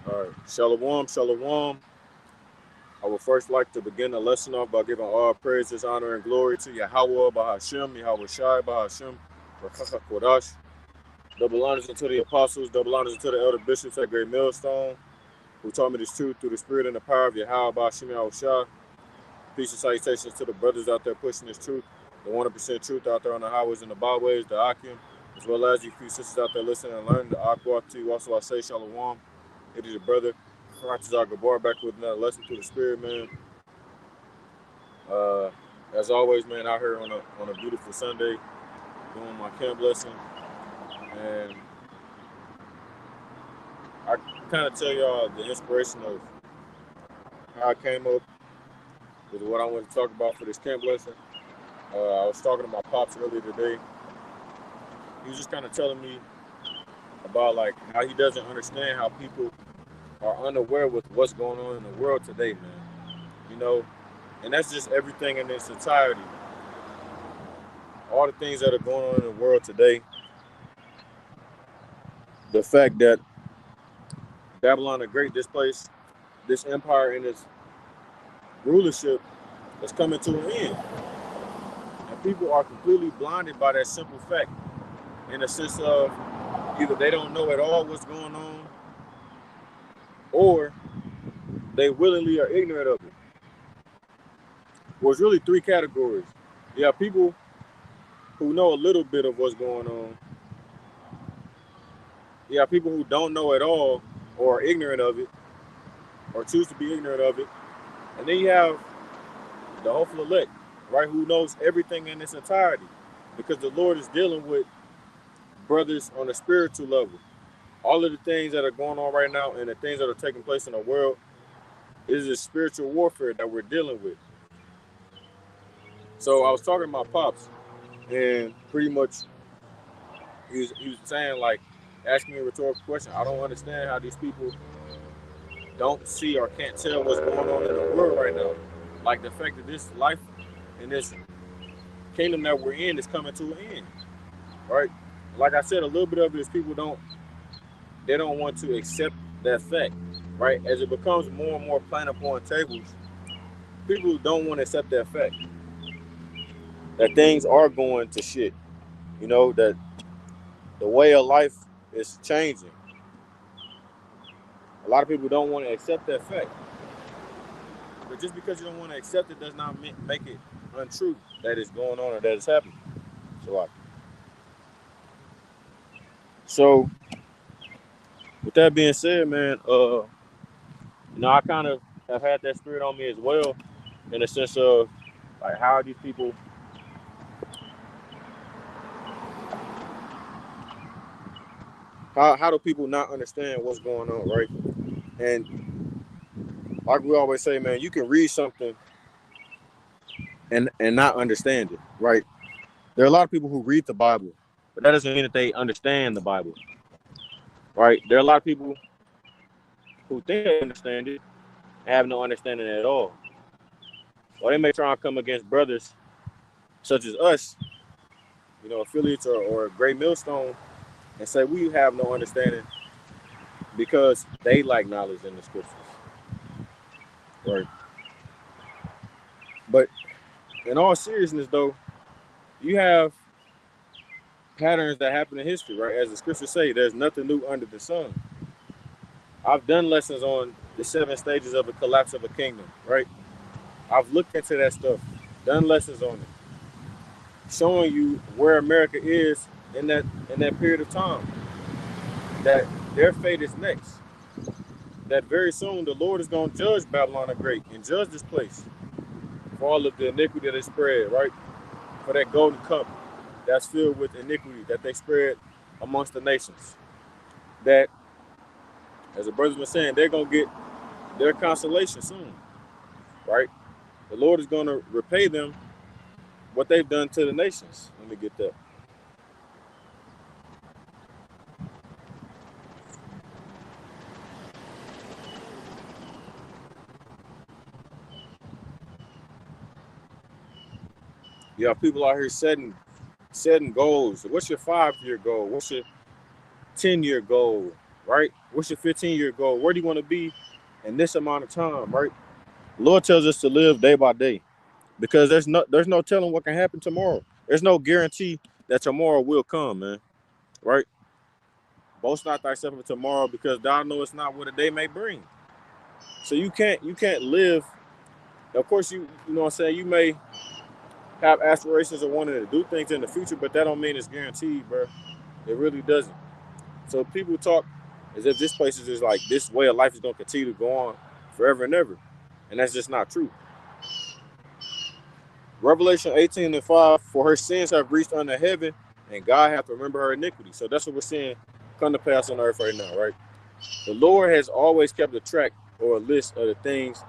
All right. Shalom, shalom. I would first like to begin the lesson off by giving all praises, honor, and glory to Yahweh, Bahashem, Yahweh Shai, Bahashem, Rakaka Kodash. Double honors unto the apostles, double honors unto the elder bishops at Great Millstone, who taught me this truth through the spirit and the power of Yahweh, Bahashem, Yahweh Shai. Peace and salutations to the brothers out there pushing this truth, the 100% truth out there on the highways and the byways, the Akim, as well as you few sisters out there listening and learning the Aqua to you. Also, I say Shalom. It is your brother, Ratazar Gabar, back with another lesson through the spirit, man. Uh, as always, man, out here on a beautiful Sunday, doing my camp lesson, and I kind of tell y'all the inspiration of how I came up with what I want to talk about for this camp lesson. I was talking to my pops earlier today. He was just kind of telling me about like how he doesn't understand how people are unaware with what's going on in the world today, man. You know, and that's just everything in its entirety. All the things that are going on in the world today. The fact that Babylon the Great, this place, this empire and its rulership is coming to an end. And people are completely blinded by that simple fact in the sense of either they don't know at all what's going on or they willingly are ignorant of it. Well, it's really three categories. You have people who know a little bit of what's going on. You have people who don't know at all or are ignorant of it or choose to be ignorant of it. And then you have the hopeful elect, right, who knows everything in its entirety because the Lord is dealing with brothers on a spiritual level. All of the things that are going on right now and the things that are taking place in the world is a spiritual warfare that we're dealing with. So I was talking to my pops, and pretty much he was saying like, asking me a rhetorical question. I don't understand how these people don't see or can't tell what's going on in the world right now. Like the fact that this life and this kingdom that we're in is coming to an end, right? Like I said, a little bit of it is people don't want to accept that fact, right? As it becomes more and more plain upon tables, people don't want to accept that fact that things are going to shit. You know that the way of life is changing. A lot of people don't want to accept that fact, but just because you don't want to accept it does not make it untrue that it's going on or that it's happening. So, so with that being said, man, I kind of have had that spirit on me as well, in the sense of like how are these people how do people not understand what's going on, right? And like we always say, man, you can read something and not understand it, right? There are a lot of people who read the Bible, but that doesn't mean that they understand the Bible, right? There are a lot of people who think they understand it and have no understanding at all. Or they may try and come against brothers such as us, affiliates or Great Millstone, and say we have no understanding because they lack knowledge in the scriptures, right? But in all seriousness, though, you have patterns that happen in history, right? As the scriptures say, there's nothing new under the sun. I've done lessons on the 7 stages of the collapse of a kingdom, right? I've looked into that stuff, done lessons on it, showing you where America is in that period of time. That their fate is next. That very soon the Lord is going to judge Babylon the Great and judge this place for all of the iniquity that they spread, right? For that golden cup that's filled with iniquity that they spread amongst the nations. That, as the brothers were saying, they're going to get their consolation soon, right? The Lord is going to repay them what they've done to the nations. Let me get that. You have people out here setting goals. What's your 5-year goal? What's your 10-year goal? right? What's your 15-year goal? Where do you want to be in this amount of time, right? The Lord tells us to live day by day because there's no telling what can happen tomorrow. There's no guarantee that tomorrow will come, man, right? Boast not thyself of tomorrow because thou knowest not what a day may bring. So you can't live. Of course, you know what I'm saying. You may have aspirations of wanting to do things in the future, but that don't mean it's guaranteed, bro. It really doesn't. So people talk as if this place is just like this way of life is gonna continue to go on forever and ever, and that's just not true. Revelation 18:5, for her sins have reached unto heaven, and God hath remembered her iniquity. So that's what we're seeing come to pass on earth right now, right? The Lord has always kept a track or a list of the things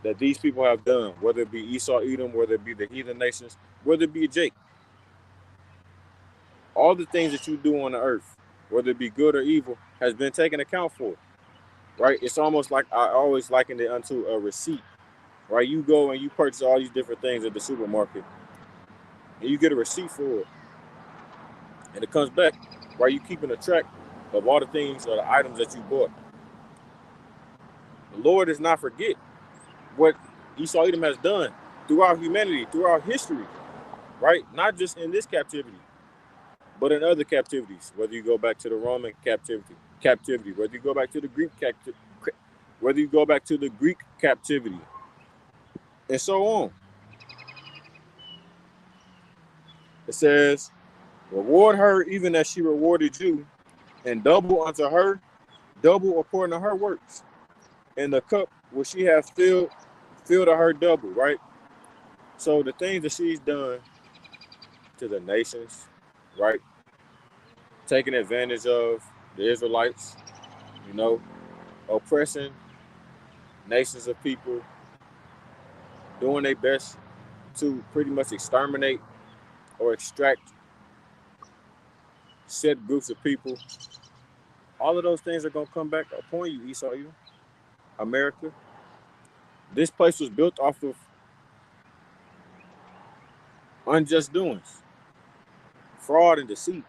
that these people have done, whether it be Esau, Edom, whether it be the heathen nations, whether it be Jake. All the things that you do on the earth, whether it be good or evil, has been taken account for, right? It's almost like I always likened it unto a receipt, right? You go and you purchase all these different things at the supermarket, and you get a receipt for it, and it comes back, right? You keeping a track of all the things or the items that you bought. The Lord does not forget what Esau Edom has done throughout humanity, throughout history, right? Not just in this captivity, but in other captivities. Whether you go back to the Roman captivity, whether you go back to the whether you go back to the Greek captivity, and so on. It says, "Reward her even as she rewarded you, and double unto her, double according to her works. And the cup which she hath filled, fill to her double," right? So the things that she's done to the nations, right? Taking advantage of the Israelites, you know, oppressing nations of people, doing their best to pretty much exterminate or extract set groups of people. All of those things are gonna come back upon you, Esau, you, America. This place was built off of unjust doings, fraud and deceit.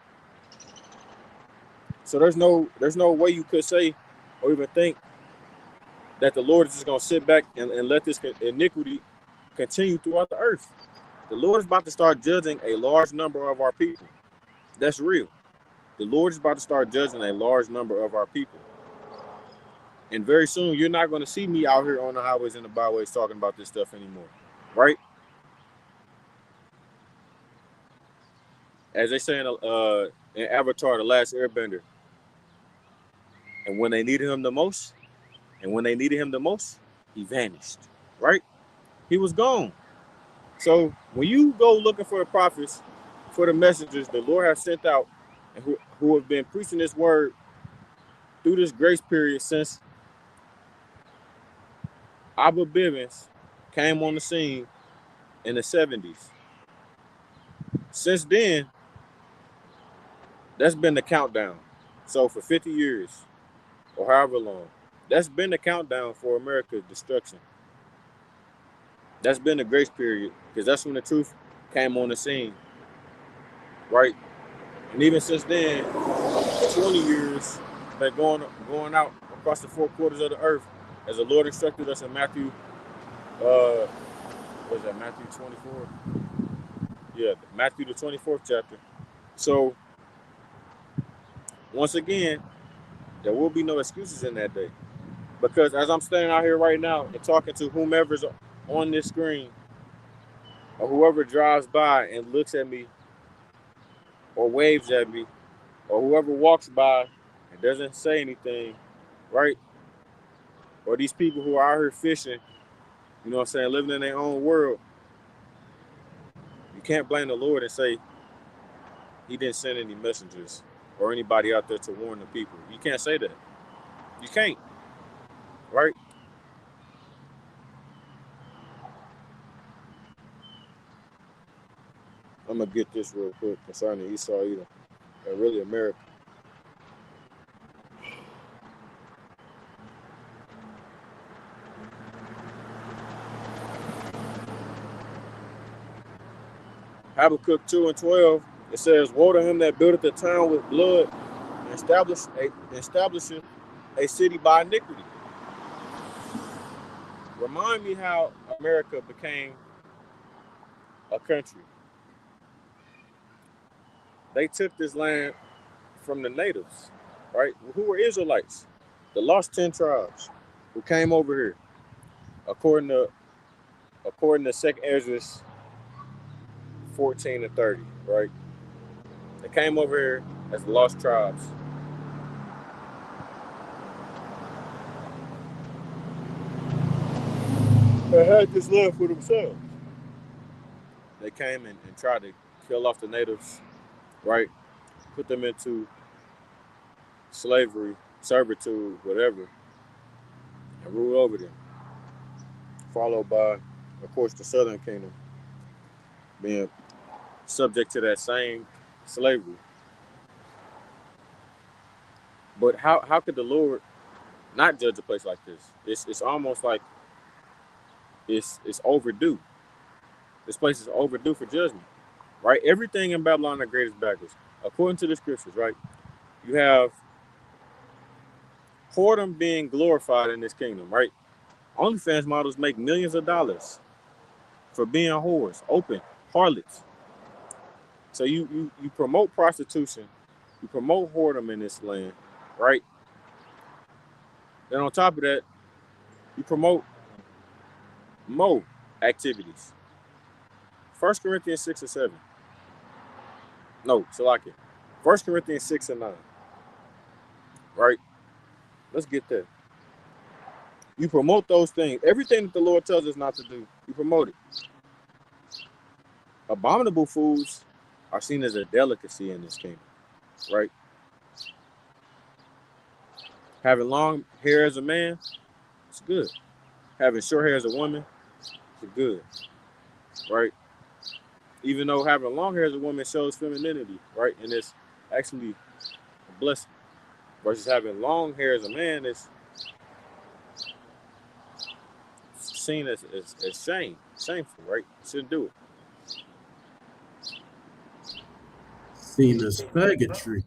So there's no way you could say or even think that the Lord is just gonna sit back and let this iniquity continue throughout the earth. The Lord is about to start judging a large number of our people. That's real. The Lord is about to start judging a large number of our people. And very soon, you're not going to see me out here on the highways and the byways talking about this stuff anymore. Right? As they say in Avatar, The Last Airbender, and when they needed him the most, he vanished. Right? He was gone. So when you go looking for the prophets, for the messengers the Lord has sent out, and who have been preaching this word through this grace period since Abba Bivens came on the scene in the 70s. Since then, that's been the countdown. So for 50 years, or however long, that's been the countdown for America's destruction. That's been the grace period, because that's when the truth came on the scene, right? And even since then, 20 years been going out across the four quarters of the earth, as the Lord instructed us in Matthew, was that Matthew 24? Yeah, Matthew the 24th chapter. So once again, there will be no excuses in that day. Because as I'm standing out here right now and talking to whomever's on this screen, or whoever drives by and looks at me or waves at me, or whoever walks by and doesn't say anything, right? Or these people who are out here fishing, you know what I'm saying, living in their own world, you can't blame the Lord and say he didn't send any messengers or anybody out there to warn the people. You can't say that. You can't, right? I'm gonna get this real quick concerning Esau Edom and really America. Habakkuk 2:12, it says, "Woe to him that buildeth the town with blood, establishing a city by iniquity. Remind me how America became a country. They took this land from the natives, right? Who were Israelites, the lost 10 tribes who came over here, according to Second Ezra 14 and 30, right? They came over here as the lost tribes. They had this love for themselves. They came and tried to kill off the natives, right? Put them into slavery, servitude, whatever, and rule over them. Followed by, of course, the Southern Kingdom being subject to that same slavery. But how could the Lord not judge a place like this? It's almost like it's overdue. This place is overdue for judgment, right? Everything in Babylon the Great is backwards. According to the scriptures, right? You have whoredom being glorified in this kingdom, right? OnlyFans models make millions of dollars for being whores, open harlots. So you promote prostitution, you promote whoredom in this land, right? Then on top of that, you promote more activities. 1 Corinthians 6 and 7. No, Salakia. 1 Corinthians 6 and 9. Right? Let's get there. You promote those things. Everything that the Lord tells us not to do, you promote it. Abominable foods are seen as a delicacy in this kingdom. Right? Having long hair as a man, it's good. Having short hair as a woman, it's good. Right? Even though having long hair as a woman shows femininity, right? And it's actually a blessing. Versus having long hair as a man is seen as shameful, right? You shouldn't do it. Seen as faggotry.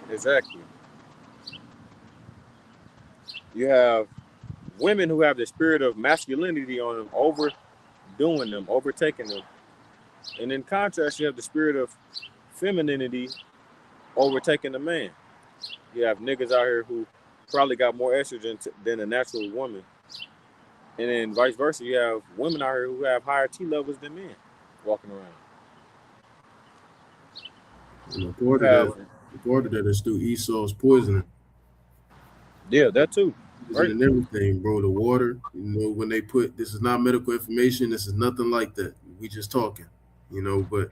Exactly. You have women who have the spirit of masculinity on them, overdoing them, overtaking them. And in contrast, you have the spirit of femininity overtaking the man. You have niggas out here who probably got more estrogen than a natural woman. And then vice versa, you have women out here who have higher T levels than men walking around. And the part of that is through Esau's poisoning. Yeah, that too. Right. And everything, bro. The water, when they put, this is not medical information, this is nothing like that. We just talking, but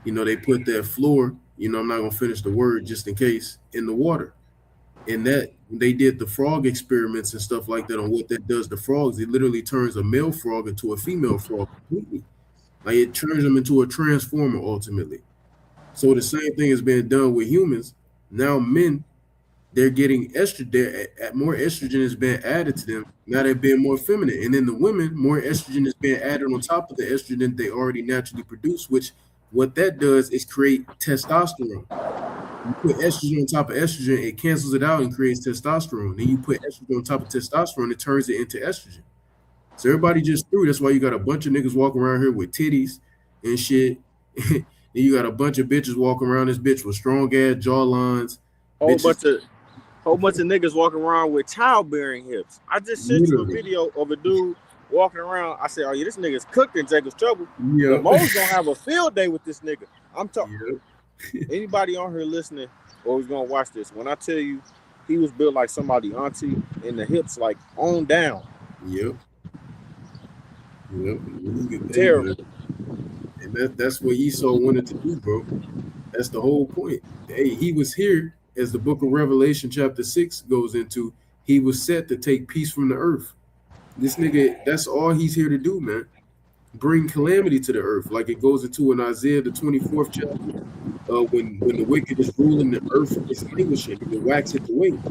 they put that floor, I'm not gonna finish the word just in case, in the water. And that they did the frog experiments and stuff like that on what that does to frogs. It literally turns a male frog into a female frog completely. Like it turns them into a transformer ultimately. So the same thing is being done with humans. Now men, they're getting estrogen, more estrogen is being added to them. Now they're being more feminine. And then the women, more estrogen is being added on top of the estrogen they already naturally produce, which what that does is create testosterone. You put estrogen on top of estrogen, it cancels it out and creates testosterone. Then you put estrogen on top of testosterone, it turns it into estrogen. So everybody just threw. That's why you got a bunch of niggas walking around here with titties and shit. Then you got a bunch of bitches walking around this bitch with strong ass jawlines. Whole bunch of niggas walking around with childbearing hips. I just sent you a video of a dude walking around. I said, "Oh yeah, this nigga's cooked in Jacob's trouble." Yeah, Mo's gonna have a field day with this nigga. I'm talking. Yep. Anybody on here listening or who's gonna watch this? When I tell you, he was built like somebody auntie in the hips, like on down. Yep. Terrible. And that's what Esau wanted to do, bro. That's the whole point. Hey, he was here, as the book of Revelation chapter 6 goes into, he was set to take peace from the earth. This nigga, that's all he's here to do, man. Bring calamity to the earth, like it goes into in Isaiah the 24th chapter. When the wicked is ruling, the earth is languishing, and the wax at the wing.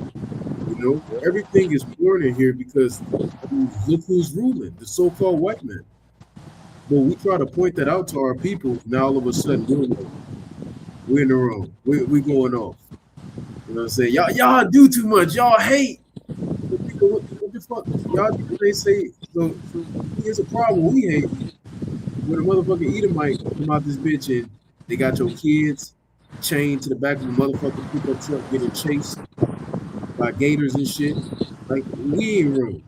Everything is born in here because look who's ruling, the so-called white man. But we try to point that out to our people. Now all of a sudden, We're in the wrong. We going off. You know what I'm saying? Y'all do too much. Y'all hate. What the fuck? Y'all they say so here's a problem we hate. When a motherfucking Edomite come out this bitch and they got your kids chained to the back of a motherfucking pickup truck getting chased by gators and shit. Like we ain't wrong.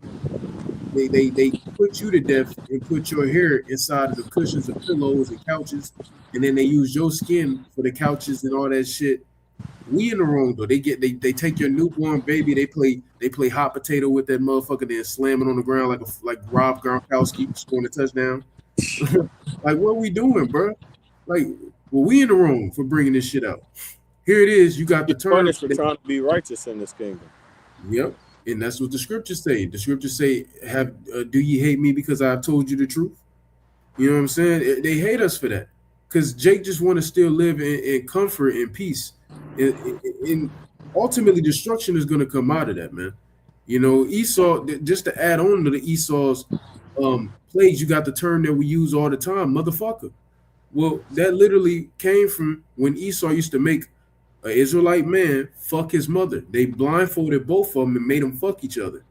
They put you to death and put your hair inside of the cushions of pillows and couches, and then they use your skin for the couches and all that shit. We in the wrong though. They take your newborn baby. They play hot potato with that motherfucker. Then slam it on the ground like Rob Gronkowski scoring a touchdown. Like what are we doing, bro? Like well, we in the wrong for bringing this shit out. Here it is. You got the Get term. punished for trying to be righteous in this kingdom. Yep. And that's what the scriptures say. The scriptures say, "Have do ye hate me because I've told you the truth?" You know what I'm saying? They hate us for that because Jake just want to still live in comfort and peace. And ultimately, destruction is going to come out of that, man. You know, Esau. Just to add on to the Esau's plagues, you got the term that we use all the time, motherfucker. Well, that literally came from when Esau used to make an Israelite man fuck his mother. They blindfolded both of them and made them fuck each other.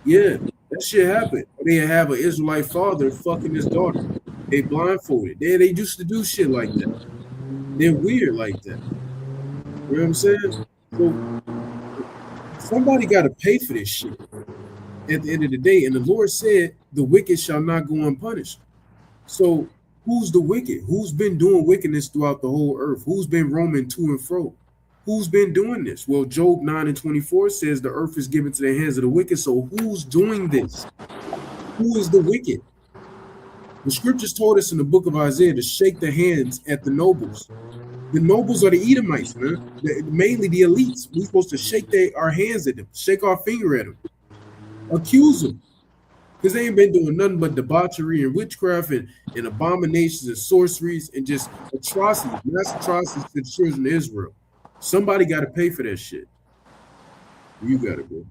Yeah, that shit happened. They have an Israelite father fucking his daughter. They blindfolded. They used to do shit like that. They're weird like that. You know what I'm saying? So somebody got to pay for this shit at the end of the day. And the Lord said, the wicked shall not go unpunished. So who's the wicked? Who's been doing wickedness throughout the whole earth? Who's been roaming to and fro? Who's been doing this? Well, Job 9:24 says the earth is given to the hands of the wicked. So who's doing this? Who is the wicked? The scriptures told us in the book of Isaiah to shake the hands at the nobles. The nobles are the Edomites, man. Mainly the elites. We're supposed to shake our hands at them, shake our finger at them, accuse them. Because they ain't been doing nothing but debauchery and witchcraft and abominations and sorceries and just atrocities, mass atrocities to the children of Israel. Somebody got to pay for that shit. You got it, bro.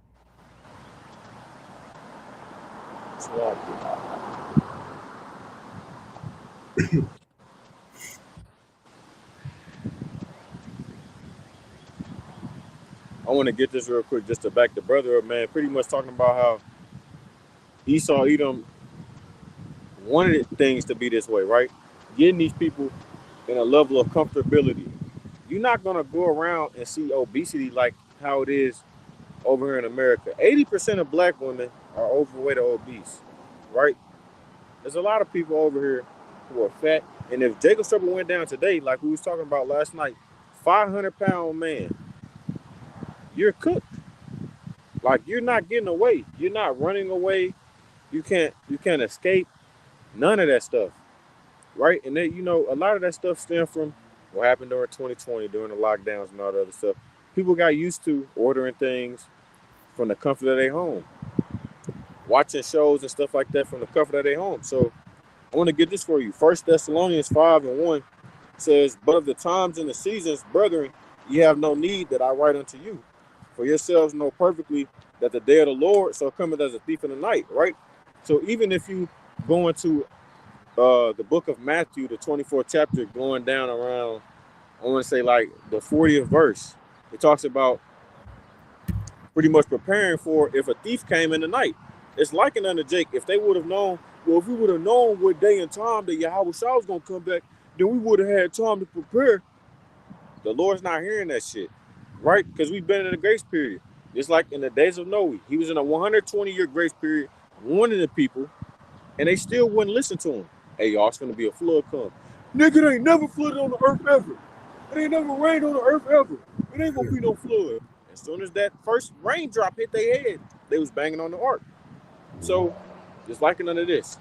I want to get this real quick just to back the brother up, man. Pretty much talking about how Esau, Edom wanted things to be this way, right? Getting these people in a level of comfortability. You're not going to go around and see obesity like how it is over here in America. 80% of black women are overweight or obese, right? There's a lot of people over here who are fat. And if Jacob's Trouble went down today, like we was talking about last night, 500-pound man, you're cooked. Like you're not getting away. You're not running away. You can't escape. None of that stuff. Right? And then, a lot of that stuff stemmed from what happened during 2020, during the lockdowns and all the other stuff. People got used to ordering things from the comfort of their home, watching shows and stuff like that from the comfort of their home. So I want to get this for you. 1 Thessalonians 5:1 says, "But of the times and the seasons, brethren, ye have no need that I write unto you. For yourselves know perfectly that the day of the Lord shall cometh as a thief in the night," right? So even if you go into the book of Matthew, the 24th chapter, going down around, I want to say like the 40th verse, it talks about pretty much preparing for if a thief came in the night. It's likened unto Jake. If they would have known, well, if we would have known what day and time that Yahweh Shah was going to come back, then we would have had time to prepare. The Lord's not hearing that shit, right? Because we've been in a grace period. Just like in the days of Noah, he was in a 120-year grace period, warning the people, and they still wouldn't listen to him. Hey, y'all, it's going to be a flood come. Nigga, it ain't never flooded on the earth ever. It ain't never rained on the earth ever. It ain't going to be no flood. As soon as that first raindrop hit their head, they was banging on the ark. So, just liking under this.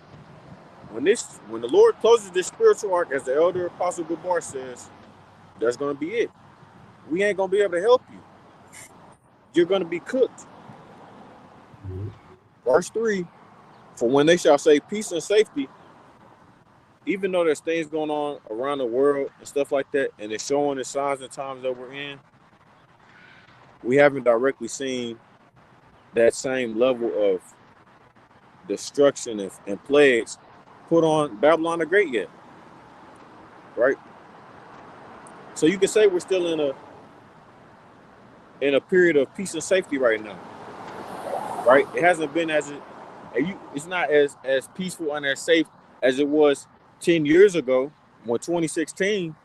When the Lord closes this spiritual ark, as the elder Apostle Gabar says, that's going to be it. We ain't going to be able to help you. You're going to be cooked. Verse 3, "For when they shall say peace and safety," even though there's things going on around the world and stuff like that, and it's showing the signs and times that we're in, we haven't directly seen that same level of destruction and plagues put on Babylon the Great yet, right? So you can say we're still in a period of peace and safety right now, right? It hasn't been it's not as peaceful and as safe as it was 10 years ago when 2016,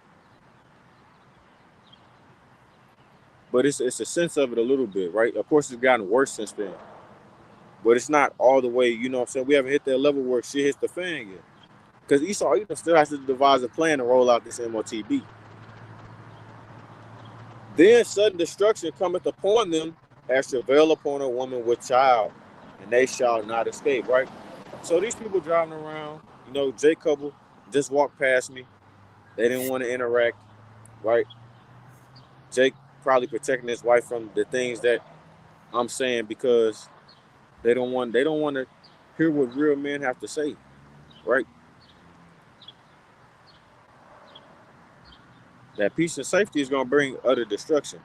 but it's a sense of it a little bit, right? Of course, it's gotten worse since then, but it's not all the way, you know what I'm saying? We haven't hit that level where shit hits the fan yet. Because Esau, still has to devise a plan to roll out this MOTB. Then sudden destruction cometh upon them as travail upon a woman with child, and they shall not escape, right? So these people driving around, Jake couple just walked past me. They didn't want to interact, right? Jake probably protecting his wife from the things that I'm saying because they don't want to hear what real men have to say, right? That peace and safety is going to bring utter destruction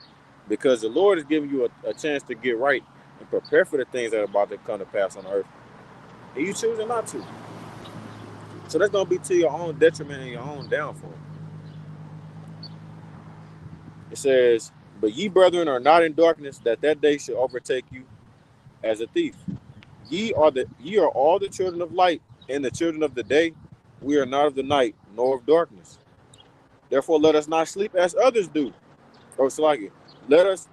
because the Lord is giving you a chance to get right and prepare for the things that are about to come to pass on earth. And you choosing not to. So that's going to be to your own detriment and your own downfall. It says, but ye brethren are not in darkness, that day should overtake you as a thief. Ye are all the children of light and the children of the day. We are not of the night, nor of darkness. Therefore, let us not sleep as others do. Or it's like it. Let us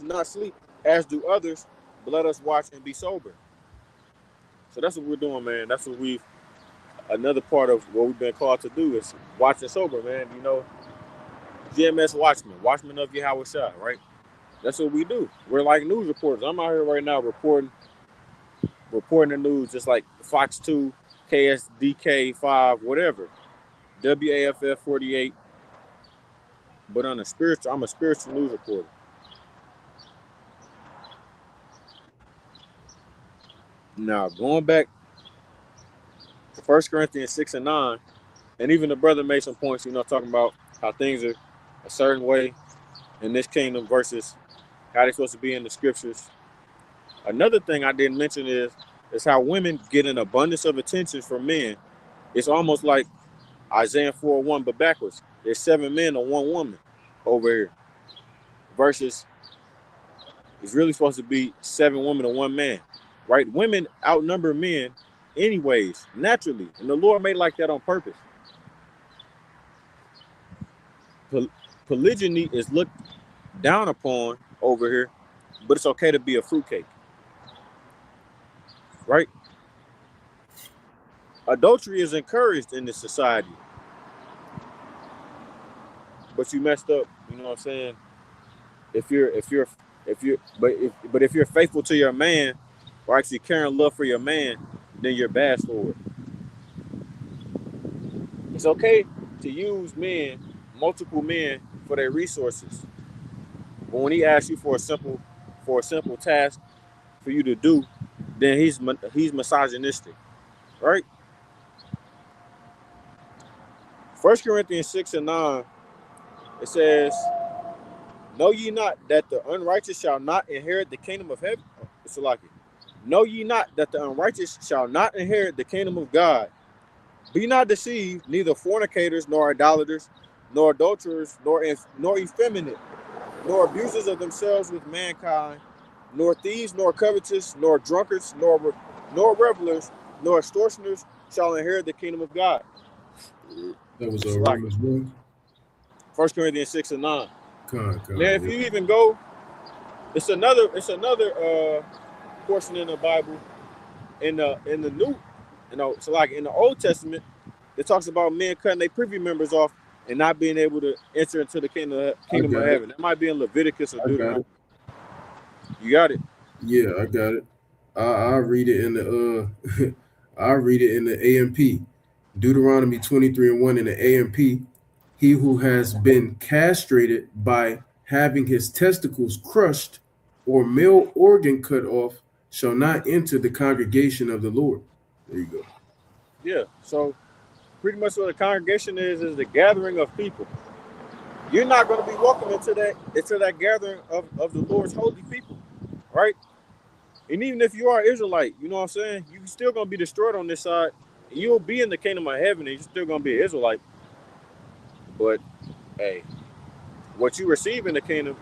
not sleep as do others, but let us watch and be sober. So that's what we're doing, man. That's what another part of what we've been called to do is watch and sober, man. GMS watchmen of Yahweh Shai, right? That's what we do. We're like news reporters. I'm out here right now reporting the news, just like Fox 2, KSDK 5, whatever. WAFF 48, but I'm a spiritual news reporter. Now, going back to 1 Corinthians 6 and 9, and even the brother made some points, talking about how things are a certain way in this kingdom versus how they're supposed to be in the scriptures. Another thing I didn't mention is how women get an abundance of attention from men. It's almost like Isaiah 4:1, but backwards. There's 7 men on 1 woman over here. Versus it's really supposed to be 7 women and 1 man. Right? Women outnumber men anyways, naturally. And the Lord made like that on purpose. Polygyny is looked down upon over here, but it's okay to be a fruitcake. Right? Adultery is encouraged in this society. But you messed up, you know what I'm saying? If you're faithful to your man, or actually caring love for your man, then you're bad for it. It's okay to use multiple men for their resources. But when he asks you for a simple task for you to do, then he's misogynistic, right? 1 Corinthians 6 and 9, it says, know ye not that the unrighteous shall not inherit the kingdom of heaven? It's like it. Know ye not that the unrighteous shall not inherit the kingdom of God? Be not deceived, neither fornicators, nor idolaters, nor adulterers, nor effeminate, nor abusers of themselves with mankind, nor thieves, nor covetous, nor drunkards, nor revelers, nor extortioners shall inherit the kingdom of God. That was Romans 1. 1 Corinthians 6 and 9. Now, if you even go, it's another portion in the Bible, in the New, so like in the Old Testament, it talks about men cutting their privy members off and not being able to enter into the kingdom of heaven. That might be in Leviticus or Deuteronomy. You got it? Yeah, I got it. I read it in the I read it in the AMP. Deuteronomy 23:1 in the AMP. He who has been castrated by having his testicles crushed or male organ cut off shall not enter the congregation of the Lord. There you go. Yeah. So pretty much what the congregation is the gathering of people. You're not going to be welcome into that gathering of the Lord's holy people, right? And even if you are Israelite, you know what I'm saying? You're still going to be destroyed on this side. You'll be in the kingdom of heaven and you're still going to be an Israelite. But, hey, what you receive in the kingdom,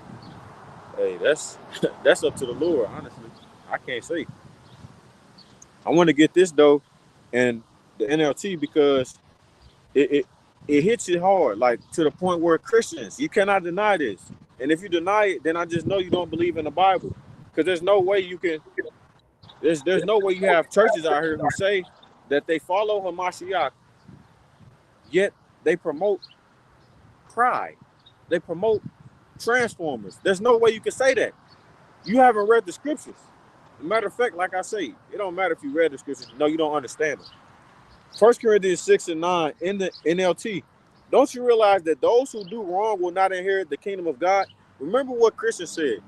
hey, that's that's up to the Lord. Honestly, I can't say. I want to get this though, and the NLT because it, it it hits it hard, like to the point where Christians, you cannot deny this. And if you deny it, then I just know you don't believe in the Bible. Because there's no way you can. There's no way you have churches out here who say that they follow Hamashiach, yet they promote pride. They promote transformers. There's no way you can say that. You haven't read the scriptures. As a matter of fact, like I say, it don't matter if you read the scriptures. No, you don't understand them. 1 Corinthians 6:9 in the NLT. Don't you realize that those who do wrong will not inherit the kingdom of God? Remember what Christian said.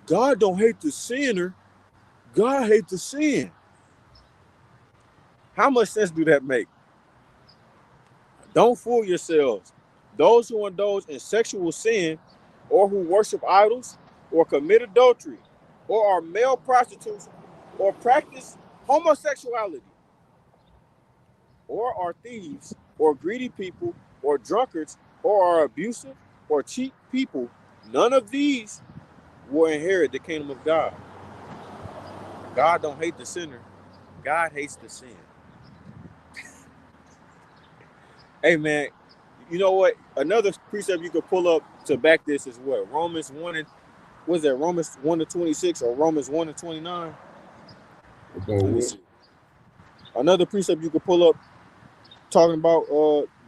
God don't hate the sinner. God hates the sin. How much sense do that make? Don't fool yourselves. Those who indulge in sexual sin or who worship idols or commit adultery or are male prostitutes or practice homosexuality or are thieves or greedy people or drunkards or are abusive or cheat people, none of these will inherit the kingdom of God. God don't hate the sinner. God hates the sin. Hey, man, you know what? Another precept you could pull up to back this is what? Romans 1 and, what's that? Romans 1 to 26 or Romans 1 to 29? Let me see. Another precept you could pull up talking about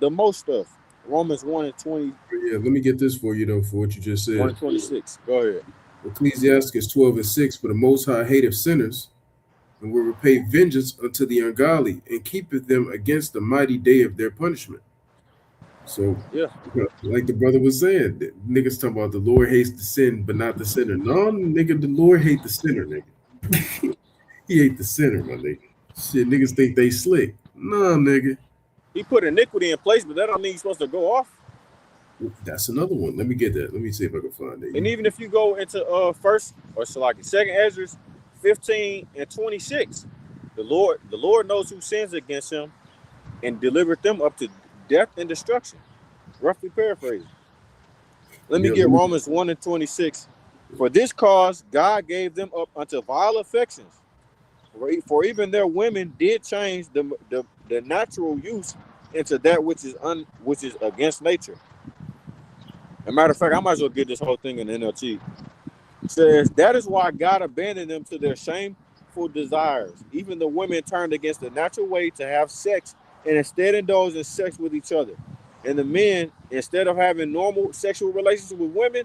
the most stuff. Romans 1 and 20. Yeah, let me get this for you, though, for what you just said. 1 and 26. Go ahead. Ecclesiastes 12 and 6, for the Most High hateth sinners, and will repay vengeance unto the ungodly, and keepeth them against the mighty day of their punishment. So, yeah, like the brother was saying, niggas talking about the Lord hates the sin, but not the sinner. No, nigga, the Lord hate the sinner, nigga. He hate the sinner, my nigga. Shit, niggas think they slick. No, nigga. He put iniquity in place, but that don't mean he's supposed to go off. That's another one. Let me get that. Let me see if I can find it. And even if you go into first or so like second Ezra 15 and 26, the Lord knows who sins against him and delivered them up to death and destruction. Roughly paraphrasing. Let me get Romans 1 and 26. For this cause God gave them up unto vile affections. For even their women did change the natural use into that which is against nature. As a matter of fact, I might as well get this whole thing in NLT. It says, that is why God abandoned them to their shameful desires. Even the women turned against the natural way to have sex and instead indulged in sex with each other. And the men, instead of having normal sexual relations with women,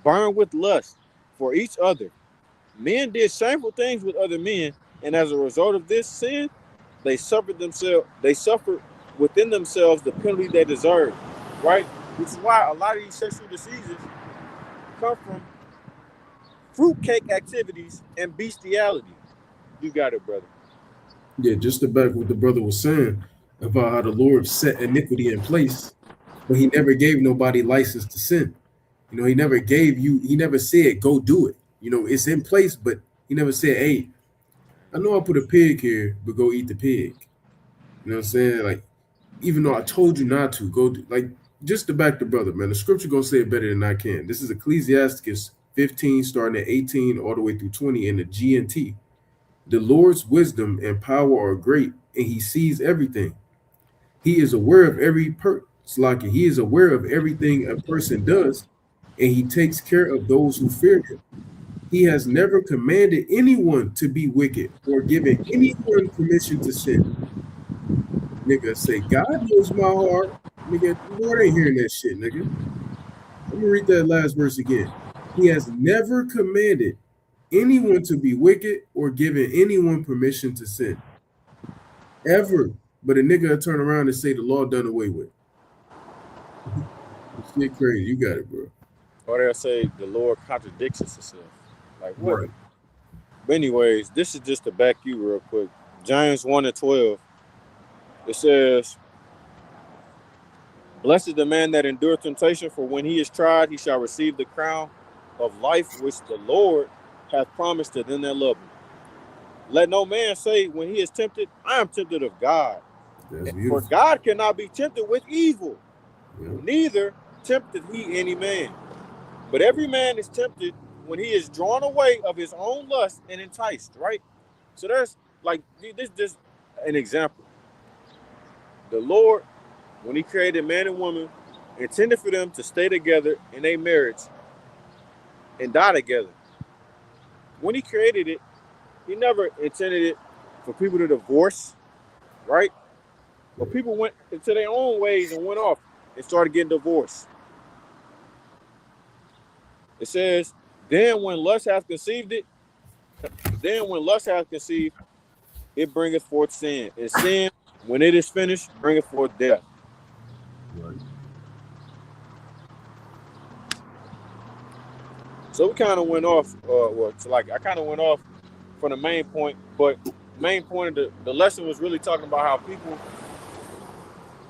burned with lust for each other. Men did shameful things with other men, and as a result of this sin, they suffered within themselves the penalty they deserved, right? Which is why a lot of these sexual diseases come from fruitcake activities and bestiality. You got it, brother. Yeah, just to back what the brother was saying about how the Lord set iniquity in place, but he never gave nobody license to sin. You know, he never said, go do it. You know, it's in place, but he never said, hey, I know I put a pig here, but go eat the pig. You know what I'm saying? Like, even though I told you not to, go do, like, just to back the brother, man, the scripture gonna say it better than I can. This is Ecclesiastes 15, starting at 18, all the way through 20 in the GNT. The Lord's wisdom and power are great, and he sees everything. He is aware of he is aware of everything a person does, and he takes care of those who fear him. He has never commanded anyone to be wicked or given anyone permission to sin. Nigga say, God knows my heart. Nigga, the Lord ain't hearing that shit, nigga. Let me read that last verse again. He has never commanded anyone to be wicked or given anyone permission to sin. Ever. But a nigga will turn around and say the law done away with. Shit crazy. You got it, bro. Or they'll say the Lord contradicts himself. Like what? Right. But anyways, this is just to back you real quick. James 1 and 12. It says, blessed is the man that endureth temptation, for when he is tried, he shall receive the crown of life which the Lord hath promised to them that love him. Let no man say when he is tempted, I am tempted of God. For God cannot be tempted with evil, neither tempteth he any man. But every man is tempted when he is drawn away of his own lust and enticed, right? So there's like this just an example. The Lord, when he created man and woman, intended for them to stay together in a marriage and die together. When he created it, he never intended it for people to divorce, right? But people went into their own ways and went off and started getting divorced. It says, then when lust hath conceived, it bringeth forth sin. And sin, when it is finished, bringeth forth death. Right. So we kind of went off, I kind of went off from the main point, but main point of the lesson was really talking about how people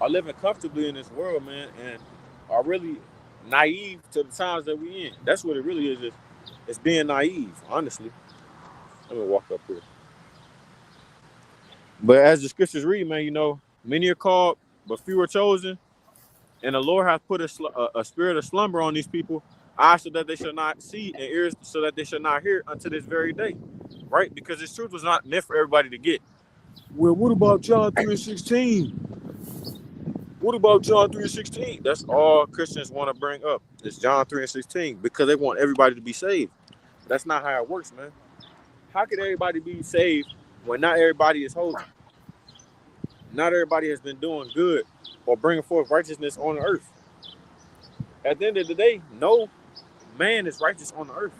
are living comfortably in this world, man, and are really naive to the times that we in. That's what it really is. It's being naive, honestly. Let me walk up here. But as the scriptures read, man, you know, many are called, but few are chosen. And the Lord hath put a spirit of slumber on these people, eyes so that they shall not see, and ears so that they shall not hear unto this very day. Right? Because this truth was not meant for everybody to get. Well, what about John 3:16? What about John 3:16? That's all Christians want to bring up. It's John 3:16 because they want everybody to be saved. That's not how it works, man. How can everybody be saved when not everybody is holy? Not everybody has been doing good or bringing forth righteousness on the earth. At the end of the day, no man is righteous on the earth.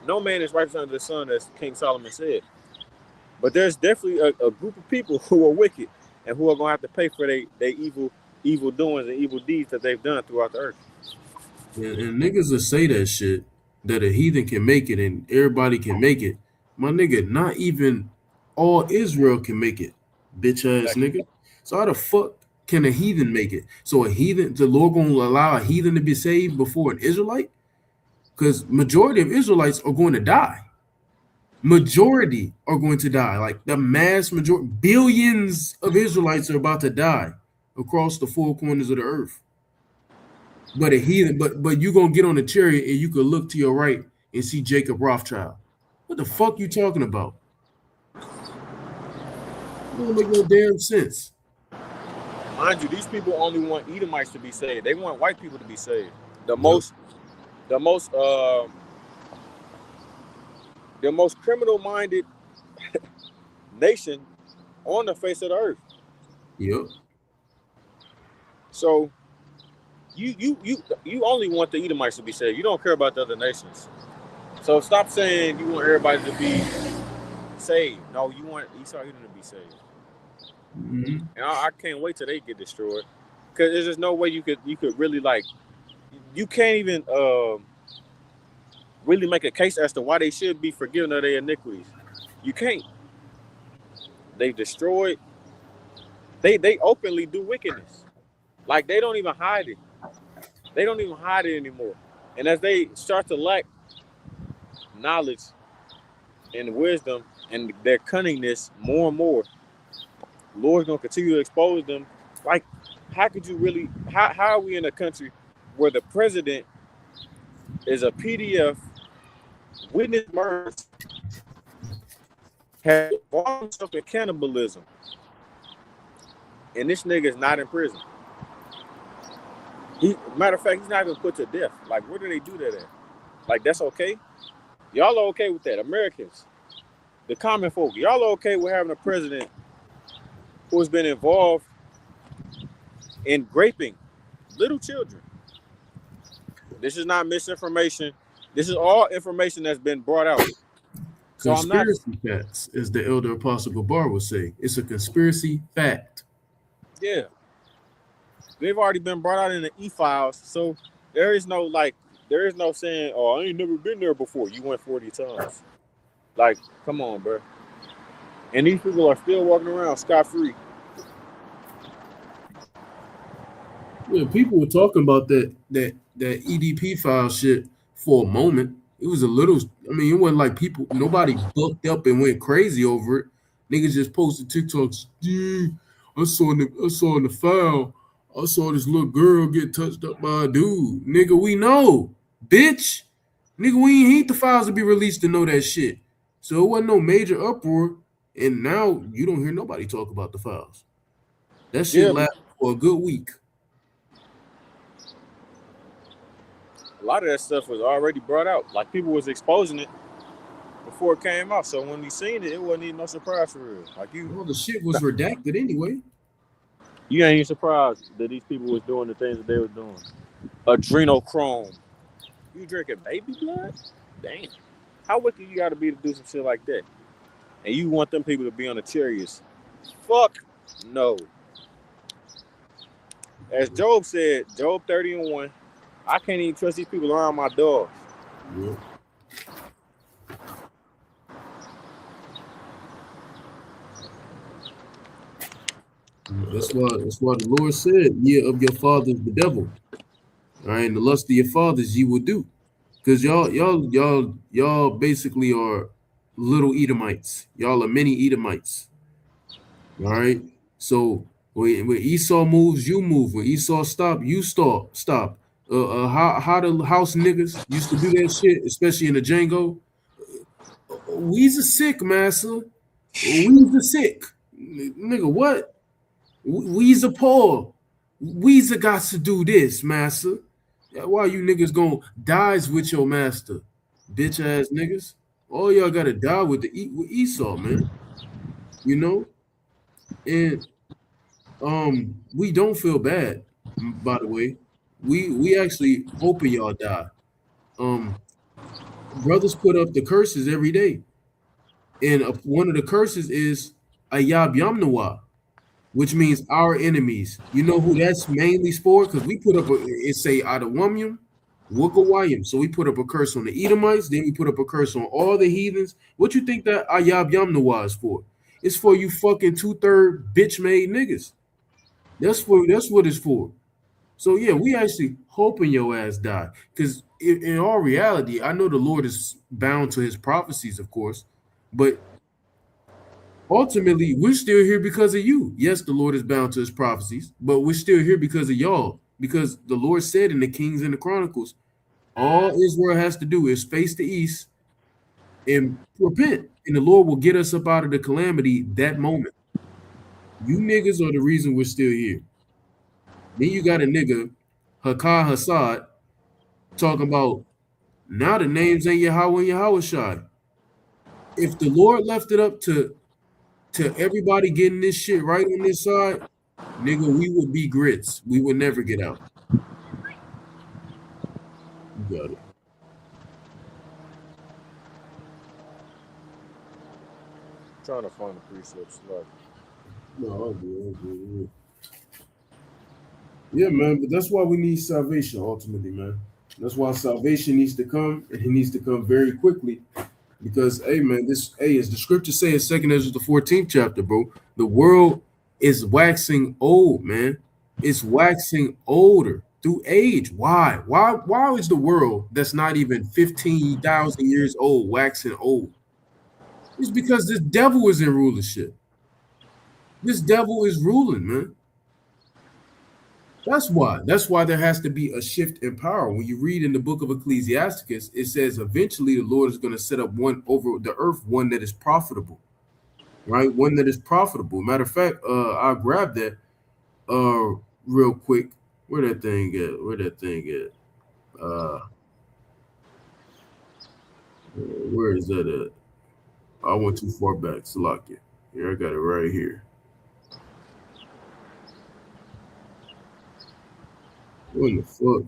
No man is righteous under the sun, as King Solomon said. But there's definitely a group of people who are wicked and who are going to have to pay for their evil doings and evil deeds that they've done throughout the earth. And niggas will say that shit, that a heathen can make it and everybody can make it. My nigga, not even all Israel can make it, bitch ass nigga. So how the fuck can a heathen make it? So a heathen, the Lord gonna allow a heathen to be saved before an Israelite? Because majority of Israelites are going to die. Majority are going to die. Like the mass majority, billions of Israelites are about to die across the four corners of the earth. But a heathen, but you gonna get on a chariot and you could look to your right and see Jacob Rothschild. What the fuck you talking about? It don't make no damn sense. Mind you, these people only want Edomites to be saved. They want white people to be saved. The most criminal-minded nation on the face of the earth. Yep. So you only want the Edomites to be saved. You don't care about the other nations. So stop saying you want everybody to be saved. No, you want Esau Edom to be saved. Mm-hmm. And I can't wait till they get destroyed, because there's just no way you could really, like, you can't even really make a case as to why they should be forgiven of their iniquities. You can't. They destroyed. They openly do wickedness. Like, they don't even hide it. They don't even hide it anymore. And as they start to lack knowledge and wisdom and their cunningness more and more, Lord's gonna continue to expose them. Like, how could you really? How are we in a country where the president is a PDF, witness murders, has involved himself in cannibalism, and this nigga is not in prison? Matter of fact, he's not even put to death. Like, where do they do that at? Like, that's okay? Y'all are okay with that? Americans, the common folk, y'all are okay with having a president who has been involved in raping little children? This is not misinformation. This is all information that's been brought out. So conspiracy facts, as the elder Apostle Gabar would say. It's a conspiracy fact. Yeah. They've already been brought out in the e-files. So there is no saying, oh, I ain't never been there before. You went 40 times. Like, come on, bro. And these people are still walking around scot-free. Yeah, people were talking about that EDP file shit for a moment. It was a little, I mean, it wasn't like nobody bucked up and went crazy over it. Niggas just posted TikToks. Yeah, I saw in the file, I saw this little girl get touched up by a dude. Nigga, we know. Bitch, Nigga, we ain't need the files to be released to know that shit. So it wasn't no major uproar. And now you don't hear nobody talk about the files. That shit Yeah, lasted for a good week. a lot of that stuff was already brought out. Like people was exposing it before it came out. So when we seen it, it wasn't even no surprise for real. Like All the shit was redacted anyway. you ain't even surprised that these people was doing the things that they were doing. Adrenochrome. You drinking baby blood? Damn. How wicked you gotta be to do some shit like that? And you want them people to be on the chariots? Fuck no. As Job said, Job 30:1, I can't even trust these people around my dogs. Yeah. That's why the Lord said, "Ye of your fathers the devil, all right, and the lust of your fathers ye will do." Because y'all basically are little Edomites. Y'all are mini Edomites. All right. So when Esau moves, you move. When Esau stop, you stop. How the house niggas used to do that shit, especially in the Django. We's a sick, massa. We's a sick. Nigga, what? We's a poor. We's a got to do this, massa. Why you niggas gonna dies with your master, bitch ass niggas? All y'all gotta die with with Esau, man. You know, and we don't feel bad. By the way, we actually hoping y'all die. Brothers put up the curses every day, and one of the curses is Ayab Yamnawa, which means our enemies. You know who that's mainly for? Because we put up it say Adawamium, Wukawayim. So we put up a curse on the Edomites, then we put up a curse on all the heathens. What you think that Ayab Yamnawa is for? It's for you fucking 2/3 bitch made niggas. That's what it's for. So yeah, we actually hoping your ass die. Because in all reality, I know the Lord is bound to his prophecies, of course, but ultimately, we're still here because of you. Yes, the Lord is bound to his prophecies, but we're still here because of y'all. Because the Lord said in the Kings and the Chronicles, all Israel has to do is face the east and repent, and the Lord will get us up out of the calamity that moment. You niggas are the reason we're still here. Then you got a nigga, Hakah Hassad, talking about now the names ain't Yahweh and Yahweh Shai. If the Lord left it up to everybody getting this shit right on this side, nigga, we would be grits. We would never get out. You got it. I'm trying to find the precepts. Like, No, I'll do it. Yeah, man, but that's why we need salvation ultimately, man. That's why salvation needs to come, and it needs to come very quickly. Because, hey, man, as the scriptures say in 2nd Ezra, the 14th chapter, bro, the world is waxing old, man. It's waxing older through age. Why? Why is the world that's not even 15,000 years old waxing old? It's because this devil is in rulership. This devil is ruling, man. That's why. That's why there has to be a shift in power. When you read in the book of Ecclesiasticus, it says eventually the Lord is going to set up one over the earth, one that is profitable, right? One that is profitable. Matter of fact, I'll grab that real quick. Where that thing at? Where is that at? I went too far back. Salakia. Here, I got it right here. What the fuck?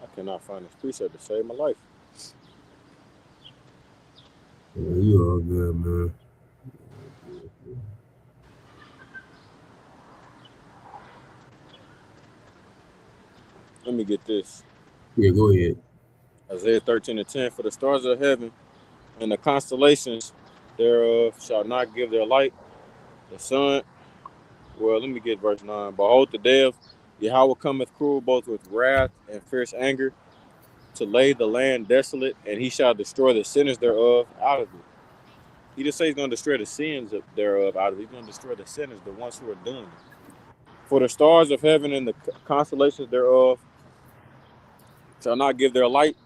I cannot find this precept to save my life. Yeah, you all good, man. Let me get this. Yeah, go ahead. Isaiah 13:10. For the stars of heaven and the constellations thereof shall not give their light. The sun. Well, let me get verse 9. Behold, the day of Yahweh cometh cruel, both with wrath and fierce anger, to lay the land desolate, and he shall destroy the sinners thereof out of it. He just say he's going to destroy the sins thereof out of it. He's going to destroy the sinners, the ones who are doing it. For the stars of heaven and the constellations thereof shall not give their light.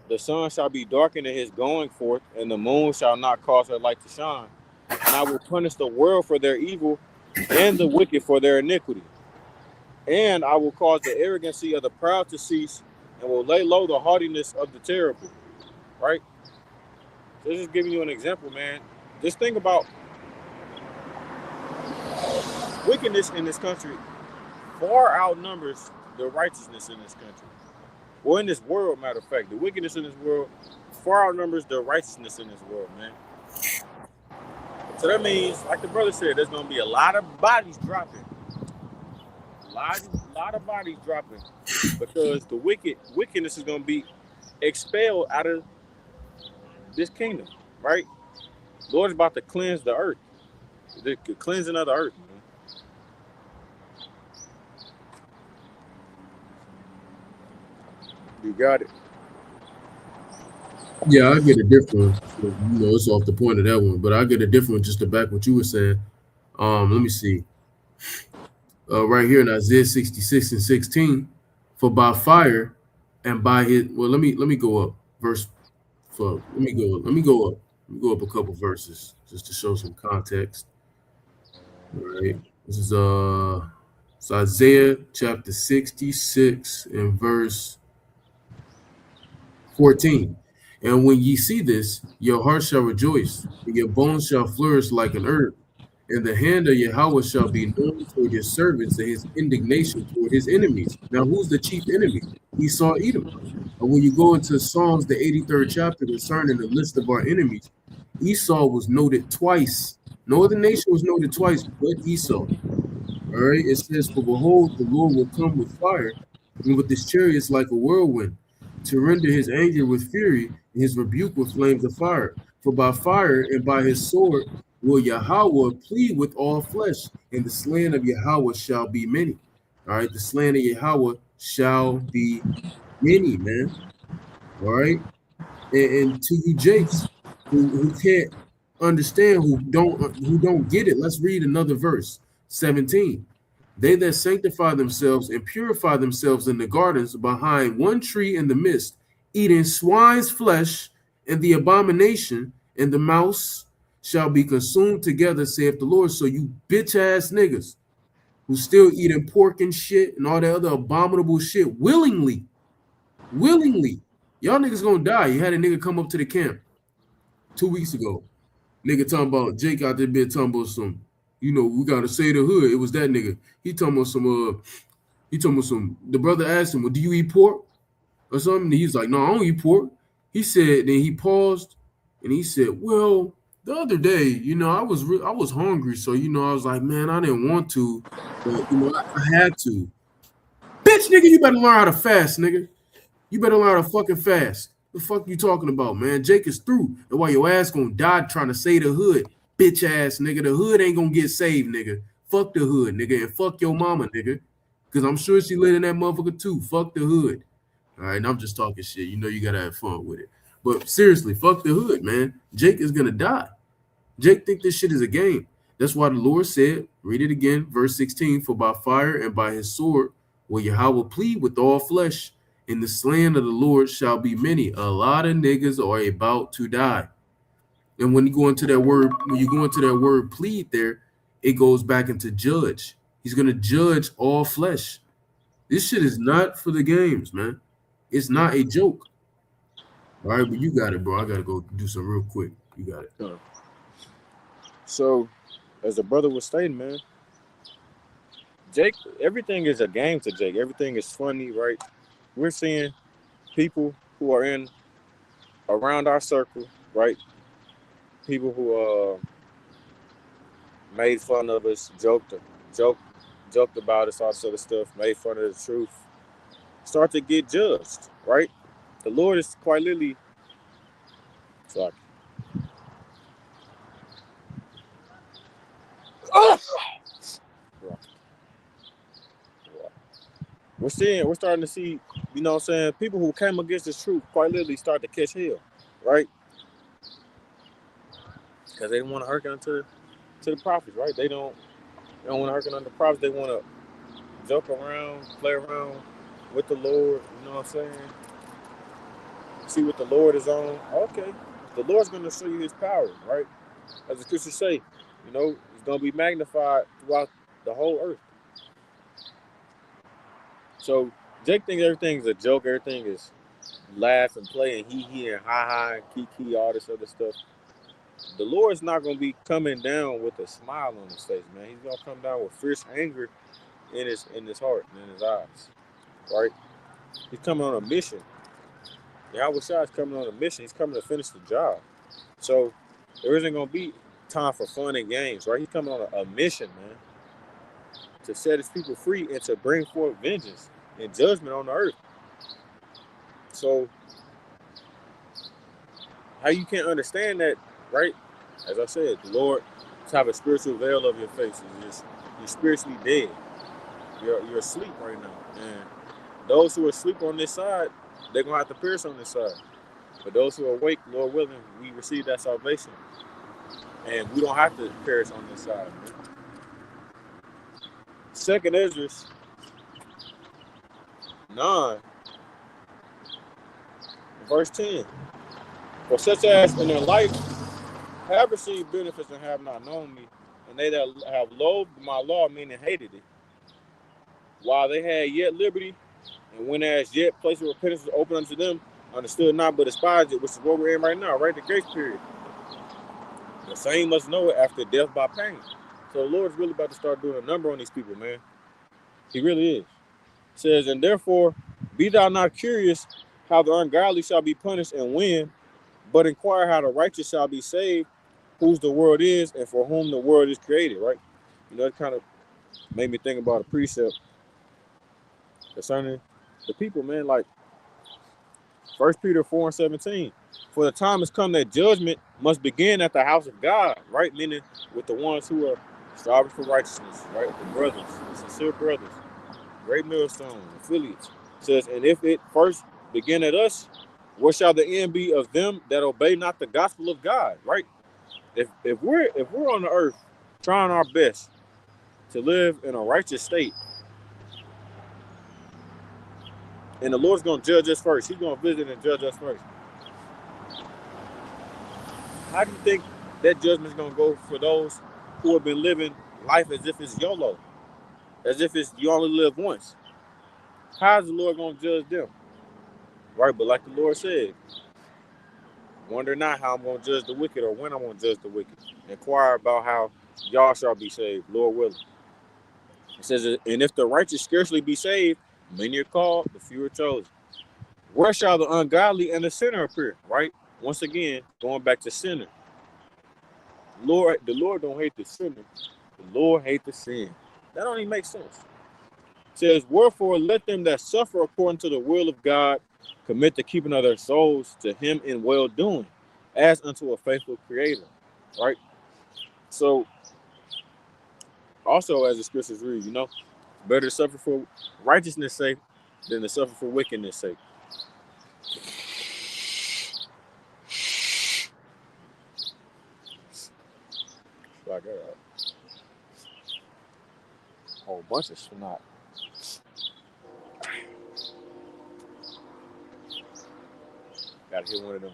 The sun shall be darkened in his going forth, and the moon shall not cause her light to shine. And I will punish the world for their evil and the wicked for their iniquity. And I will cause the arrogancy of the proud to cease, and will lay low the haughtiness of the terrible. Right? So this is giving you an example, man. Just think about wickedness in this country far outnumbers the righteousness in this country. Well, in this world, matter of fact, the wickedness in this world far outnumbers the righteousness in this world, man. So that means, like the brother said, there's going to be a lot of bodies dropping. A lot of bodies dropping because the wickedness is going to be expelled out of this kingdom, right? Lord's about to cleanse the earth. The cleansing of the earth, man. You got it. Yeah, I get a different one. It's off the point of that one, but I get a different one just to back what you were saying. Let me see. Right here in Isaiah 66 and 16, for by fire and by his let me go up. Let me go up a couple verses just to show some context. All right. This is it's Isaiah chapter 66 and verse 14. And when ye see this, your heart shall rejoice, and your bones shall flourish like an herb. And the hand of Yahweh shall be known toward his servants, and his indignation toward his enemies. Now, who's the chief enemy? Esau, Edom. And when you go into Psalms, the 83rd chapter, concerning the list of our enemies, Esau was noted twice. No other nation was noted twice but Esau. All right, it says, for behold, the Lord will come with fire, and with his chariots like a whirlwind, to render his anger with fury, and his rebuke with flames of fire. For by fire and by his sword will Yahweh plead with all flesh, and the slain of Yahweh shall be many. All right, the slain of Yahweh shall be many, man. All right, and to you Jakes who can't understand, who don't get it, let's read another verse, 17. They that sanctify themselves and purify themselves in the gardens behind one tree in the midst, eating swine's flesh and the abomination, and the mouse shall be consumed together, saith the Lord. So you bitch ass niggas who still eating pork and shit and all that other abominable shit willingly, y'all niggas gonna die. You had a nigga come up to the camp 2 weeks ago. Nigga talking about Jake out there been talking about some, we gotta say the hood. It was that nigga. He talking about some, the brother asked him, well, do you eat pork or something? And he's like, no, I don't eat pork. He said, then he paused and he said, well, the other day, I was hungry. So, I was like, man, I didn't want to, but I had to. Bitch, nigga, you better learn how to fast, nigga. You better learn how to fucking fast. The fuck you talking about, man? Jake is through. And while your ass gonna die trying to save the hood, bitch ass nigga. The hood ain't gonna get saved, nigga. Fuck the hood, nigga, and fuck your mama, nigga. Cause I'm sure she lit in that motherfucker too. Fuck the hood. All right, and I'm just talking shit. You gotta have fun with it. But seriously, fuck the hood, man. Jake is gonna die. Jake think this shit is a game. That's why the Lord said, read it again, verse 16, for by fire and by his sword will Yahweh plead with all flesh, and the slain of the Lord shall be many. A lot of niggas are about to die. And when you go into that word plead there, it goes back into judge. He's gonna judge all flesh. This shit is not for the games, man. It's not a joke. All right, but you got it, bro. I gotta go do some real quick. You got it. So, as the brother was stating, man, Jake, everything is a game to Jake. Everything is funny, right? We're seeing people who are around our circle, right? People who made fun of us, joked about us, all sort of stuff, made fun of the truth, start to get judged, right? The Lord is quite literally, sorry. We're starting to see, people who came against this truth quite literally start to catch hell, right? Because they didn't want to hearken to the prophets, right? They don't They don't want to hearken unto the prophets. They want to joke around, play around with the Lord. You know what I'm saying? See what the Lord is on. Okay, the Lord's going to show you His power, right? As the scriptures say, you know, He's going to be magnified throughout the whole earth. So Jake thinks everything's a joke. Everything is laugh and play and he and ha ha and kiki, all this other stuff. The Lord's not going to be coming down with a smile on his face, man. He's going to come down with fierce anger in his heart and in his eyes, right? He's coming on a mission. Yahweh Shai is coming on a mission. He's coming to finish the job. So there isn't going to be time for fun and games, right? He's coming on a mission, man, to set his people free and to bring forth vengeance and judgment on the earth. So how you can't understand that, right? As I said, the Lord to have a spiritual veil over your face. You're spiritually dead. You're asleep right now. And those who are asleep on this side, they're going to have to perish on this side. But those who are awake, Lord willing, we receive that salvation. And we don't have to perish on this side. Man. 2nd Ezra 9, verse 10. For such as in their life have received benefits and have not known me, and they that have loathed my law, meaning hated it, while they had yet liberty, and when as yet place of repentance was open unto them, understood not but despised it, which is what we're in right now, right? The grace period. The same must know it after death by pain. So the Lord's really about to start doing a number on these people, man. He really is. It says, and therefore, be thou not curious how the ungodly shall be punished and when, but inquire how the righteous shall be saved, whose the world is and for whom the world is created, right? You know, it kind of made me think about a precept concerning the people, man, like 1 Peter 4:17. For the time has come that judgment must begin at the house of God, right? Meaning with the ones who are striving for righteousness, right? The brothers, the sincere brothers, great millstone, affiliates. It says, and if it first begin at us, what shall the end be of them that obey not the gospel of God, right? If we're on the earth trying our best to live in a righteous state, and the Lord's going to judge us first. He's going to visit and judge us first. How do you think that judgment is going to go for those who have been living life as if it's YOLO, as if it's you only live once? How is the Lord going to judge them? Right, but like the Lord said, wonder not how I'm going to judge the wicked or when I'm going to judge the wicked. Inquire about how y'all shall be saved, Lord willing. It says, and if the righteous scarcely be saved, many are called, but few are chosen. Where shall the ungodly and the sinner appear? Right? Once again, going back to sinner. The Lord don't hate the sinner. The Lord hate the sin. That don't even make sense. It says, wherefore let them that suffer according to the will of God commit the keeping of their souls to him in well-doing, as unto a faithful creator. Right? So, also as the scriptures read, you know, better to suffer for righteousness' sake than to suffer for wickedness' sake. Like a whole bunch of snot. Gotta hit one of them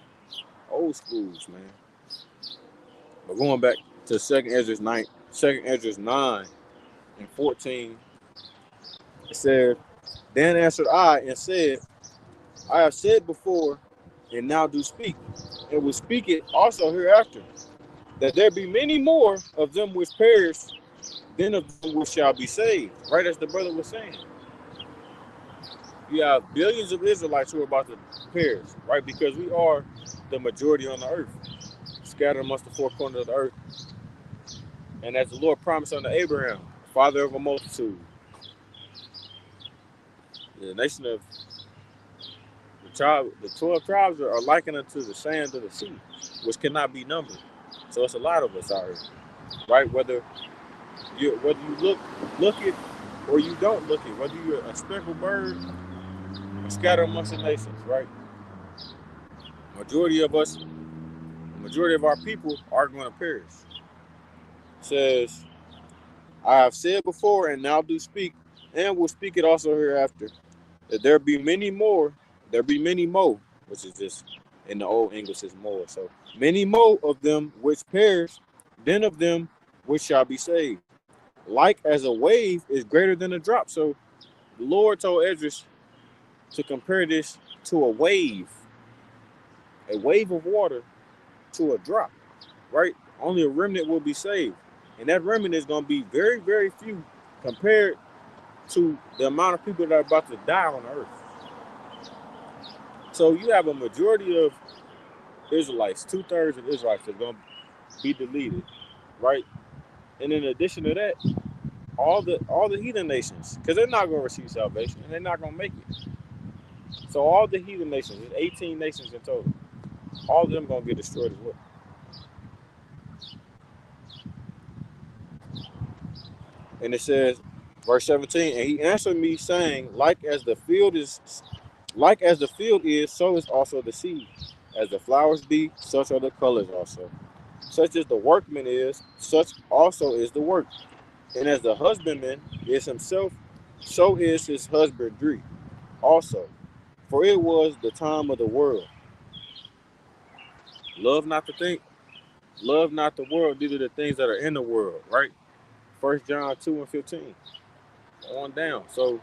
old schools, man. But going back to 2nd Ezra 9 and 14, it said, then answered I and said, I have said before, and now do speak, and will speak it also hereafter, that there be many more of them which perish than of them which shall be saved. Right, as the brother was saying. You have billions of Israelites who are about to perish, right? Because we are the majority on the earth, scattered amongst the four corners of the earth. And as the Lord promised unto Abraham, father of a multitude, the nation of the 12 tribes are likened unto the sand of the sea, which cannot be numbered. So it's a lot of us out here, right? Whether you look it or you don't look it, whether you're a speckled bird, scattered amongst the nations, right? Majority of our people are going to perish. It says, I have said before and now do speak, and will speak it also hereafter, that there be many more, which is just in the old English is more. So many more of them which perish, than of them which shall be saved. Like as a wave is greater than a drop. So the Lord told Esdras to compare this to a wave of water to a drop, right? Only a remnant will be saved. And that remnant is going to be very, very few compared to the amount of people that are about to die on earth. So you have a majority of Israelites, 2/3 of Israelites that are going to be deleted, right? And in addition to that, all the heathen nations, because they're not going to receive salvation and they're not going to make it. So all the heathen nations, there's 18 nations in total, all of them going to get destroyed as well. And it says, verse 17, and he answered me saying, like as the field is, so is also the seed. As the flowers be, such are the colors also. Such as the workman is, such also is the work. And as the husbandman is himself, so is his husbandry also. For it was the time of the world. Love not the world, these are the things that are in the world, right? 1 John 2:15 on down. So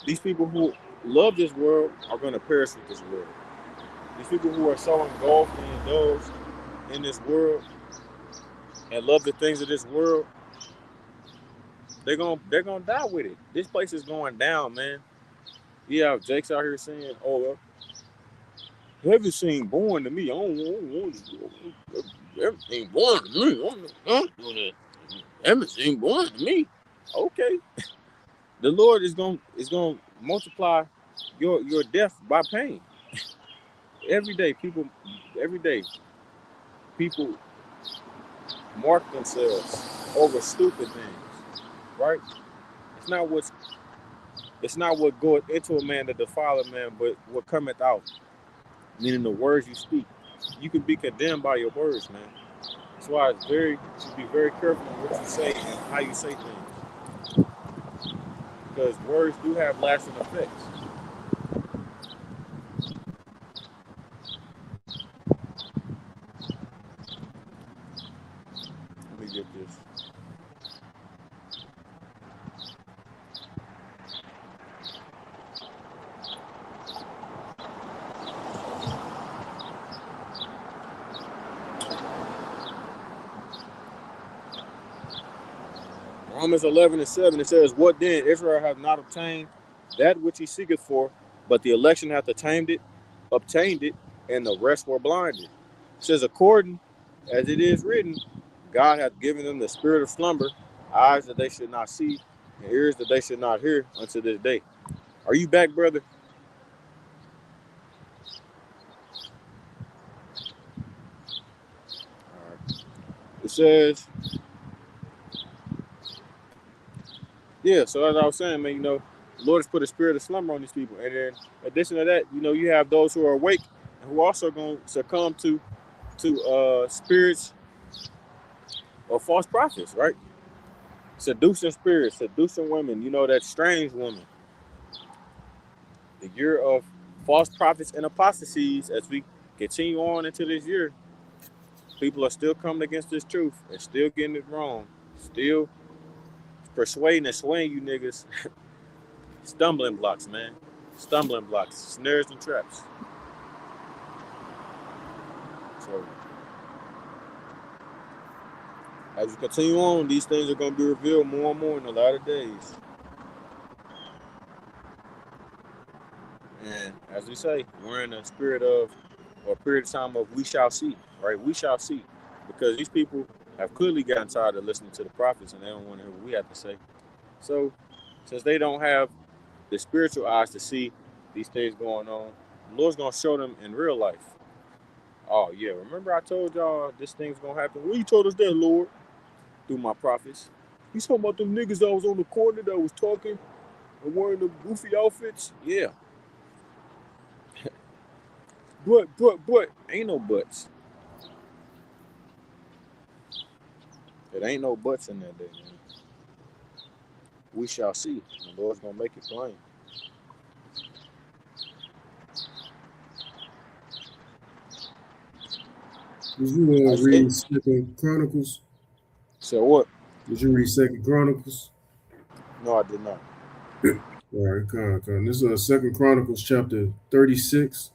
these people who love this world are going to perish with this world. These people who are so engulfed and indulged in this world and love the things of this world, they're gonna die with it. This place is going down, man. Yeah, Jake's out here saying, "Oh, haven't seen born to me. I don't want everything born to me. Haven't seen born to me." Okay, the Lord is gonna multiply your death by pain. Every day, people mark themselves over stupid things, right? It's not what's it's not what goeth into a man that defile a man, but what cometh out, meaning the words you speak. You can be condemned by your words, man. That's why you should be very careful in what you say and how you say things, because words do have lasting effects. Let me get this. Romans 11:7, it says, "What then? Israel hath not obtained that which he seeketh for, but the election hath obtained it, and the rest were blinded." It says, "According as it is written, God hath given them the spirit of slumber, eyes that they should not see, and ears that they should not hear unto this day." Are you back, brother? All right. It says, yeah, so as I was saying, man, the Lord has put a spirit of slumber on these people. And then in addition to that, you have those who are awake and who also going to succumb to spirits or false prophets, right? Seducing spirits, seducing women, that strange woman. The year of false prophets and apostasies, as we continue on into this year, people are still coming against this truth and still getting it wrong, still persuading and swaying you niggas. Stumbling blocks, man. Stumbling blocks, snares and traps. So as you continue on, these things are going to be revealed more and more in the latter days. And as we say, we're in a spirit of, or a period of time of we shall see, right? We shall see. Because these people have clearly gotten tired of listening to the prophets and they don't want to hear what we have to say. So since they don't have the spiritual eyes to see these things going on, the Lord's going to show them in real life. Oh, yeah, remember I told y'all this thing's going to happen? Well, you told us that, Lord, through my prophets. He's talking about them niggas that was on the corner that was talking and wearing the goofy outfits. Yeah. But, ain't no buts. It ain't no buts in that day, man. we shall see. The Lord's gonna make it plain. Did you read Second Chronicles? So what? Did you read Second Chronicles? No, I did not. All right, come. This is Second Chronicles chapter 36.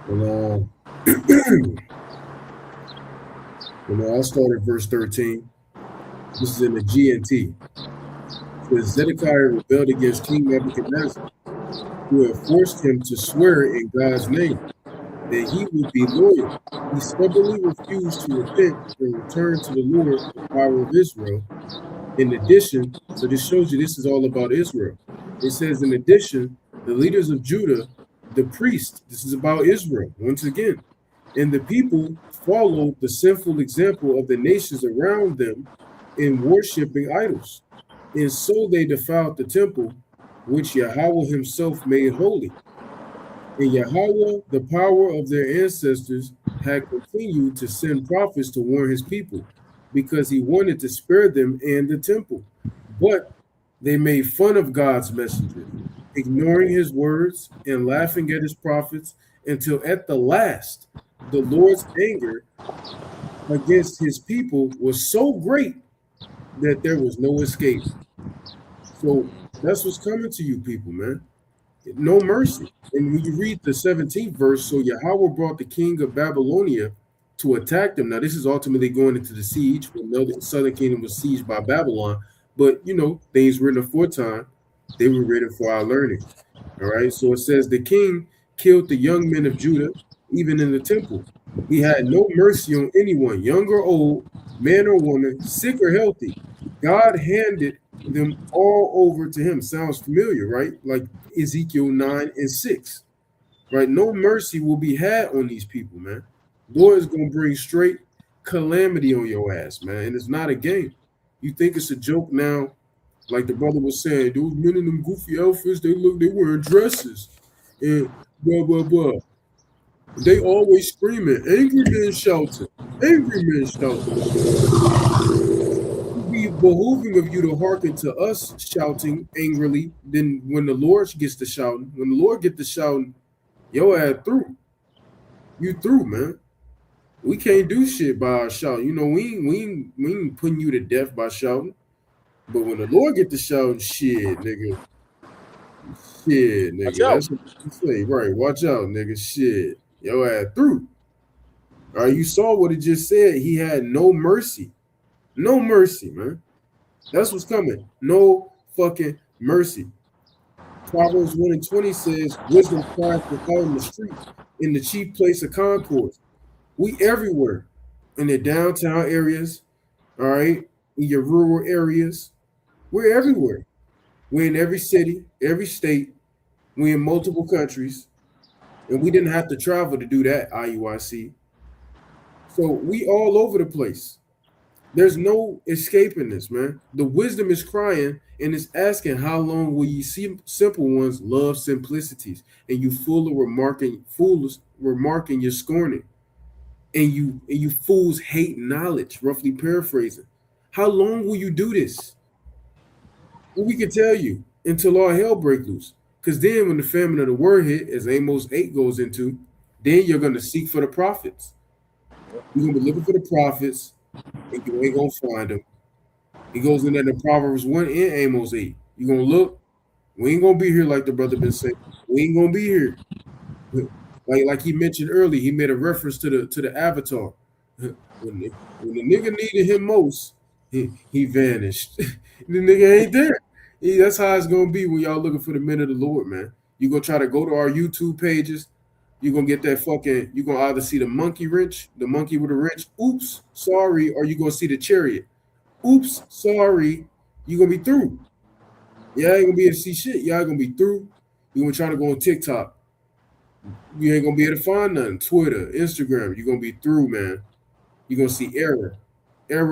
And I'll start at verse 13. This is in the GNT. It says, Zedekiah rebelled against King Nebuchadnezzar, who had forced him to swear in God's name that he would be loyal. He stubbornly refused to repent and return to the Lord, the power of Israel. In addition, so this shows you this is all about Israel. It says, in addition, the leaders of Judah, the priests, this is about Israel once again, and the people followed the sinful example of the nations around them in worshiping idols. And so they defiled the temple, which Yahweh himself made holy. And Yahweh, the power of their ancestors, had continued to send prophets to warn his people, because he wanted to spare them and the temple. But they made fun of God's messengers, ignoring his words and laughing at his prophets, until at the last, the Lord's anger against his people was so great that there was no escape. So that's what's coming to you people, man. No mercy. And when you read the 17th verse, so Yahweh brought the king of Babylonia to attack them. Now, this is ultimately going into the siege when the southern kingdom was sieged by Babylon. But, you know, things written aforetime, they were written for our learning. All right. So it says the king killed the young men of Judah, even in the temple. He had no mercy on anyone, young or old, man or woman, sick or healthy. God handed them all over to him. Sounds familiar, right? Like Ezekiel 9:6. Right? No mercy will be had on these people, man. Lord is going to bring straight calamity on your ass, man. And it's not a game. You think it's a joke now, like the brother was saying, those men in them goofy outfits, they wearing dresses and blah, blah, blah. They always screaming, angry men shouting, angry men shouting. It would be behooving of you to hearken to us shouting angrily than when the Lord gets to shouting. When the Lord gets to shouting, your ass through. You through, man. We can't do shit by our shouting. You know, we ain't putting you to death by shouting. But when the Lord get to shouting, shit, nigga. Shit, nigga. That's what you say. Right. Watch out, nigga. Shit. Yo ass through. All right, you saw what it just said. He had no mercy. No mercy, man. That's what's coming. No fucking mercy. Proverbs 1:20 says, wisdom cries for out in the street, in the chief place of concourse. We everywhere. In the downtown areas, all right, in your rural areas. We're everywhere. We're in every city, every state. We're in multiple countries. And we didn't have to travel to do that, IUIC. So we all over the place. There's no escaping this, man. The wisdom is crying and it's asking, how long will you see simple ones love simplicities? And you full of remarking you're scorning. And you fools hate knowledge, roughly paraphrasing. How long will you do this? Well, we can tell you until all hell break loose. Because then when the famine of the word hit, as Amos 8 goes into, then you're going to seek for the prophets. You're going to be looking for the prophets, and you ain't going to find them. He goes in there to Proverbs 1 and Amos 8. You're going to look. We ain't going to be here like the brother been saying. We ain't going to be here. Like he mentioned earlier, he made a reference to the avatar. When the nigga needed him most, he vanished. The nigga ain't there. That's how it's gonna be when y'all looking for the men of the Lord, man. You gonna try to go to our YouTube pages. You're gonna get that fucking. You're gonna either see the monkey wrench, the monkey with a wrench. Oops, sorry, or you gonna see the chariot. Oops, sorry. You gonna be through. Yeah, ain't gonna be able to see shit. Y'all gonna be through. You gonna try to go on TikTok. You ain't gonna be able to find nothing. Twitter, Instagram. You're gonna be through, man. You're gonna see error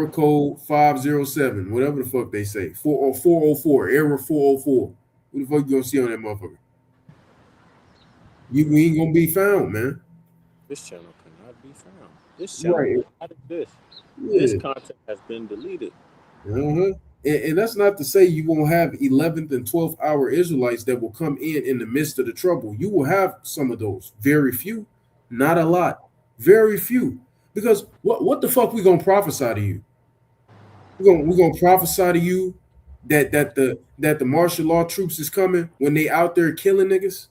code 507, whatever the fuck they say, 404, error 404. What the fuck you gonna see on that motherfucker? You ain't gonna be found, man. This channel cannot be found. This channel, right. This content has been deleted. And And that's not to say you won't have 11th and 12th hour Israelites that will come in the midst of the trouble. You will have some of those, very few, not a lot, very few. Because what the fuck we gonna prophesy to you? We're gonna prophesy to you that the martial law troops is coming when they out there killing niggas.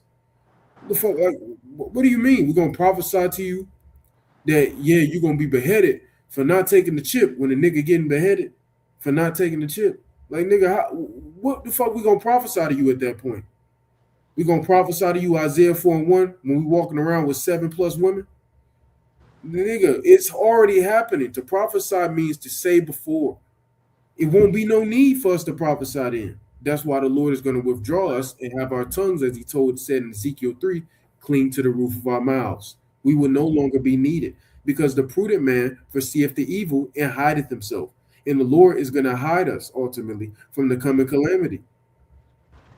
What the fuck? Like, what do you mean? We're gonna prophesy to you that you're gonna be beheaded for not taking the chip when the nigga getting beheaded for not taking the chip. Like nigga, what the fuck we gonna prophesy to you at that point? We gonna prophesy to you Isaiah 4:1 when we walking around with 7+ women? Nigga, it's already happening. To prophesy means to say before. It won't be no need for us to prophesy then. That's why the Lord is going to withdraw us and have our tongues, as he said in Ezekiel 3, cling to the roof of our mouths. We will no longer be needed because the prudent man foreseeth the evil and hideth himself. And the Lord is going to hide us ultimately from the coming calamity.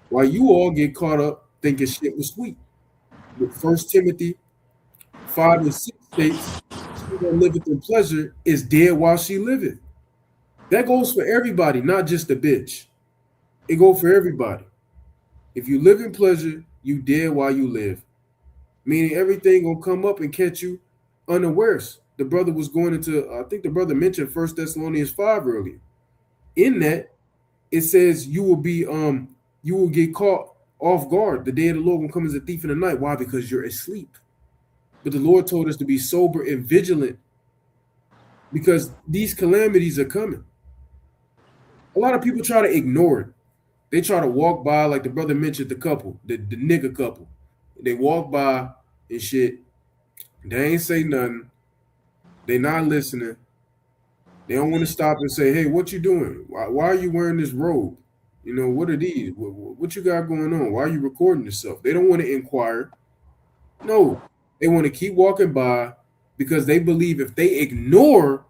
While you all get caught up thinking shit was sweet. With 1 Timothy 5:6 states, she that liveth in pleasure is dead while she liveth. That goes for everybody, not just the bitch. It goes for everybody. If you live in pleasure, you dead while you live. Meaning everything gonna come up and catch you unawares. The brother was going into, I think the brother mentioned 1 Thessalonians 5 earlier. In that, it says you will get caught off guard. The day of the Lord will come as a thief in the night. Why? Because you're asleep. But the Lord told us to be sober and vigilant because these calamities are coming. A lot of people try to ignore it. They try to walk by, like the brother mentioned, the couple, the nigga couple. They walk by and shit. They ain't say nothing. They not listening. They don't want to stop and say, hey, what you doing? Why are you wearing this robe? You know, what are these? What you got going on? Why are you recording yourself? They don't want to inquire. No, they want to keep walking by because they believe if they ignore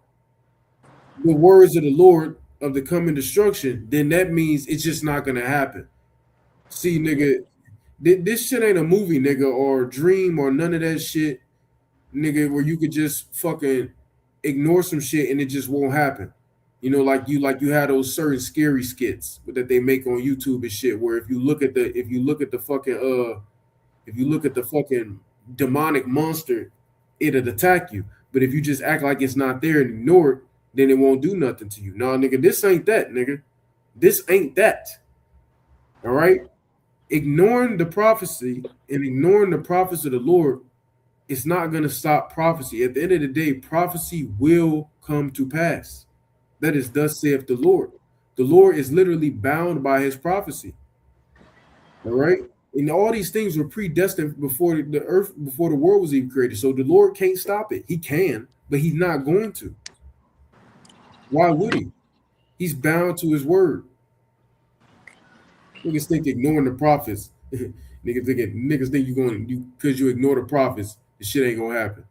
the words of the Lord of the coming destruction, then that means it's just not gonna happen. See, nigga, this shit ain't a movie, nigga, or a dream or none of that shit, nigga, where you could just fucking ignore some shit and it just won't happen. You know, like you had those certain scary skits that they make on YouTube and shit, where if you look at the fucking demonic monster, it'll attack you. But if you just act like it's not there and ignore it, then it won't do nothing to you. No, nigga, this ain't that, nigga. This ain't that. All right? Ignoring the prophecy and ignoring the prophets of the Lord is not going to stop prophecy. At the end of the day, prophecy will come to pass. That is thus saith the Lord. The Lord is literally bound by his prophecy. All right? And all these things were predestined before the world was even created. So the Lord can't stop it. He can, but he's not going to. Why would he? He's bound to his word. Niggas think ignoring the prophets. niggas think you're going to because you ignore the prophets, the shit ain't gonna happen.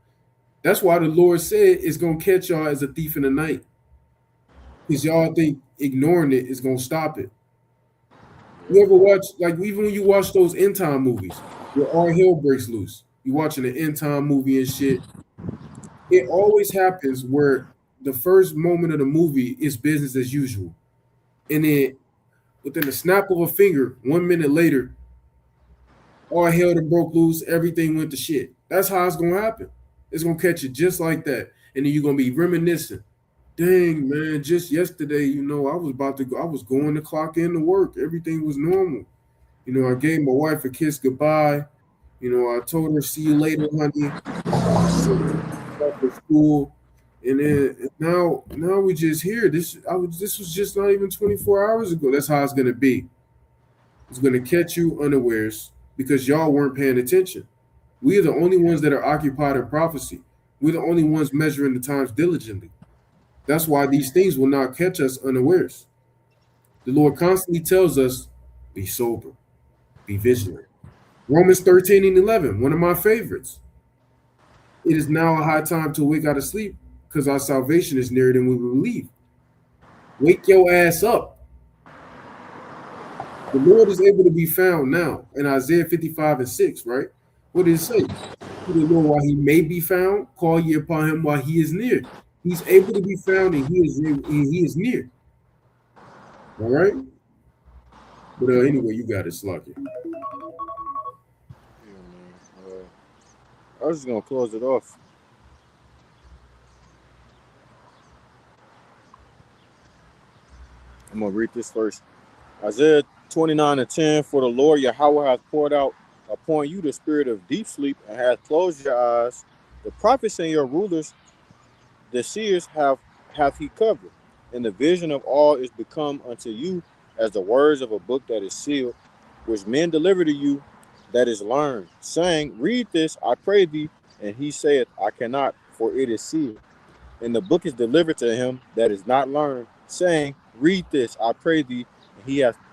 That's why the Lord said it's gonna catch y'all as a thief in the night. Because y'all think ignoring it is gonna stop it. You ever watch, like, even when you watch those end time movies where all hell breaks loose, you watching an end time movie and shit, it always happens where the first moment of the movie is business as usual. And then within the snap of a finger, 1 minute later, all hell that broke loose, everything went to shit. That's how it's gonna happen. It's gonna catch you just like that. And then you're gonna be reminiscing. Dang, man, just yesterday, you know, I was going to clock in to work. Everything was normal. You know, I gave my wife a kiss goodbye. You know, I told her, see you later, honey. For school. And then now we just here. This was just not even 24 hours ago. That's how it's gonna be. It's gonna catch you unawares because y'all weren't paying attention. We are the only ones that are occupied in prophecy. We're the only ones measuring the times diligently. That's why these things will not catch us unawares. The Lord constantly tells us, be sober, be vigilant. Romans 13:11, one of my favorites. It is now a high time to wake out of sleep because our salvation is nearer than we believe. Wake your ass up. The Lord is able to be found now in Isaiah 55:6, right? What did it say? You don't know why he may be found. Call ye upon him while he is near. He's able to be found and he is near. All right. But anyway, you got it, Slocky. Yeah, man. I was just gonna close it off. I'm gonna read this first. Isaiah 29:10. For the Lord Yahweh hath poured out upon you the spirit of deep sleep, and hath closed your eyes. The prophets and your rulers, the seers, hath he covered, and the vision of all is become unto you as the words of a book that is sealed, which men deliver to you that is learned, saying, Read this, I pray thee. And he saith, I cannot, for it is sealed. And the book is delivered to him that is not learned, saying, Read this, I pray thee.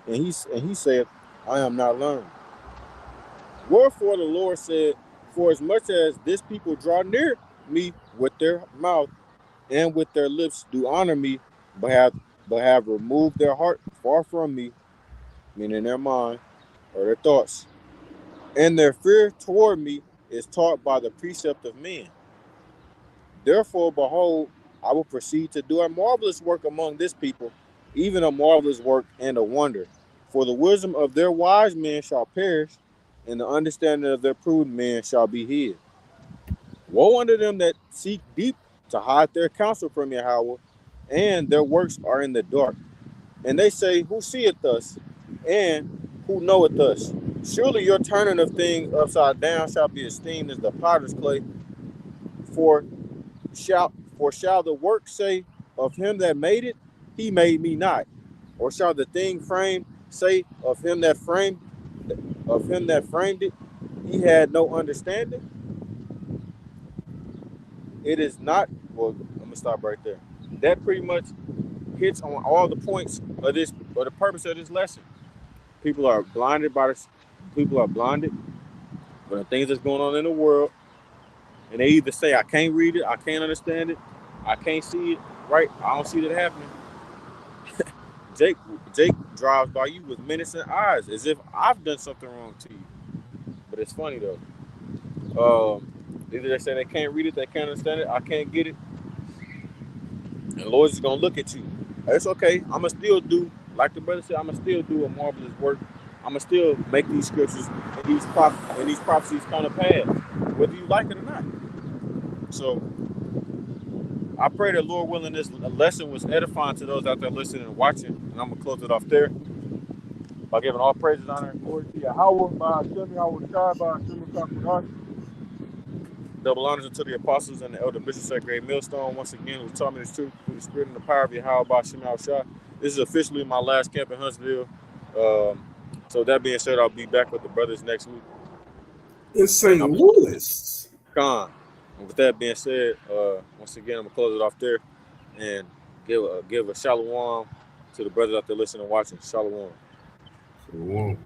And he saith, I am not learned. Wherefore the Lord said, For as much as this people draw near me with their mouth and with their lips do honor me, but have removed their heart far from me, meaning their mind or their thoughts, and their fear toward me is taught by the precept of men. Therefore, behold, I will proceed to do a marvelous work among this people, even a marvelous work and a wonder. For the wisdom of their wise men shall perish, and the understanding of their prudent men shall be hid. Woe unto them that seek deep to hide their counsel from Yahweh, and their works are in the dark. And they say, Who seeth us? And who knoweth us? Surely your turning of things upside down shall be esteemed as the potter's clay. For shall the work say of him that made it, he made me not? Or shall the thing framed say of him that framed it, he had no understanding? It is not. Well, I'm gonna stop right there. That pretty much hits on all the points of this, or the purpose of this lesson. People are blinded by this. People are blinded by the things that's going on in the world, and they either say, "I can't read it, I can't understand it, I can't see it." Right? I don't see that happening. Jake, Jake drives by you with menacing eyes, as if I've done something wrong to you. But it's funny though. Either they say they can't read it, they can't understand it, I can't get it, and the Lord's just gonna look at you. It's okay. I'ma still do, like the brother said, I'ma still do a marvelous work. I'ma still make these scriptures and these prophecies come to pass, whether you like it or not. So I pray that, Lord willing, this lesson was edifying to those out there listening and watching. And I'm gonna close it off there by giving all praises, honor, and glory to Yahweh, by Hashem, Yahweh Shai, by Hashem, Yahweh. Double honors to the apostles and the elder bishops at Great Millstone, once again, who taught me the truth through the spirit and the power of Yahweh, by Hashem, Yahweh Shai. This is officially my last camp in Huntsville. So that being said, I'll be back with the brothers next week. In St. Louis. Con. And with that being said, once again, I'm gonna close it off there and give a shalom to the brothers out there listening and watching. Shalom. Shalom.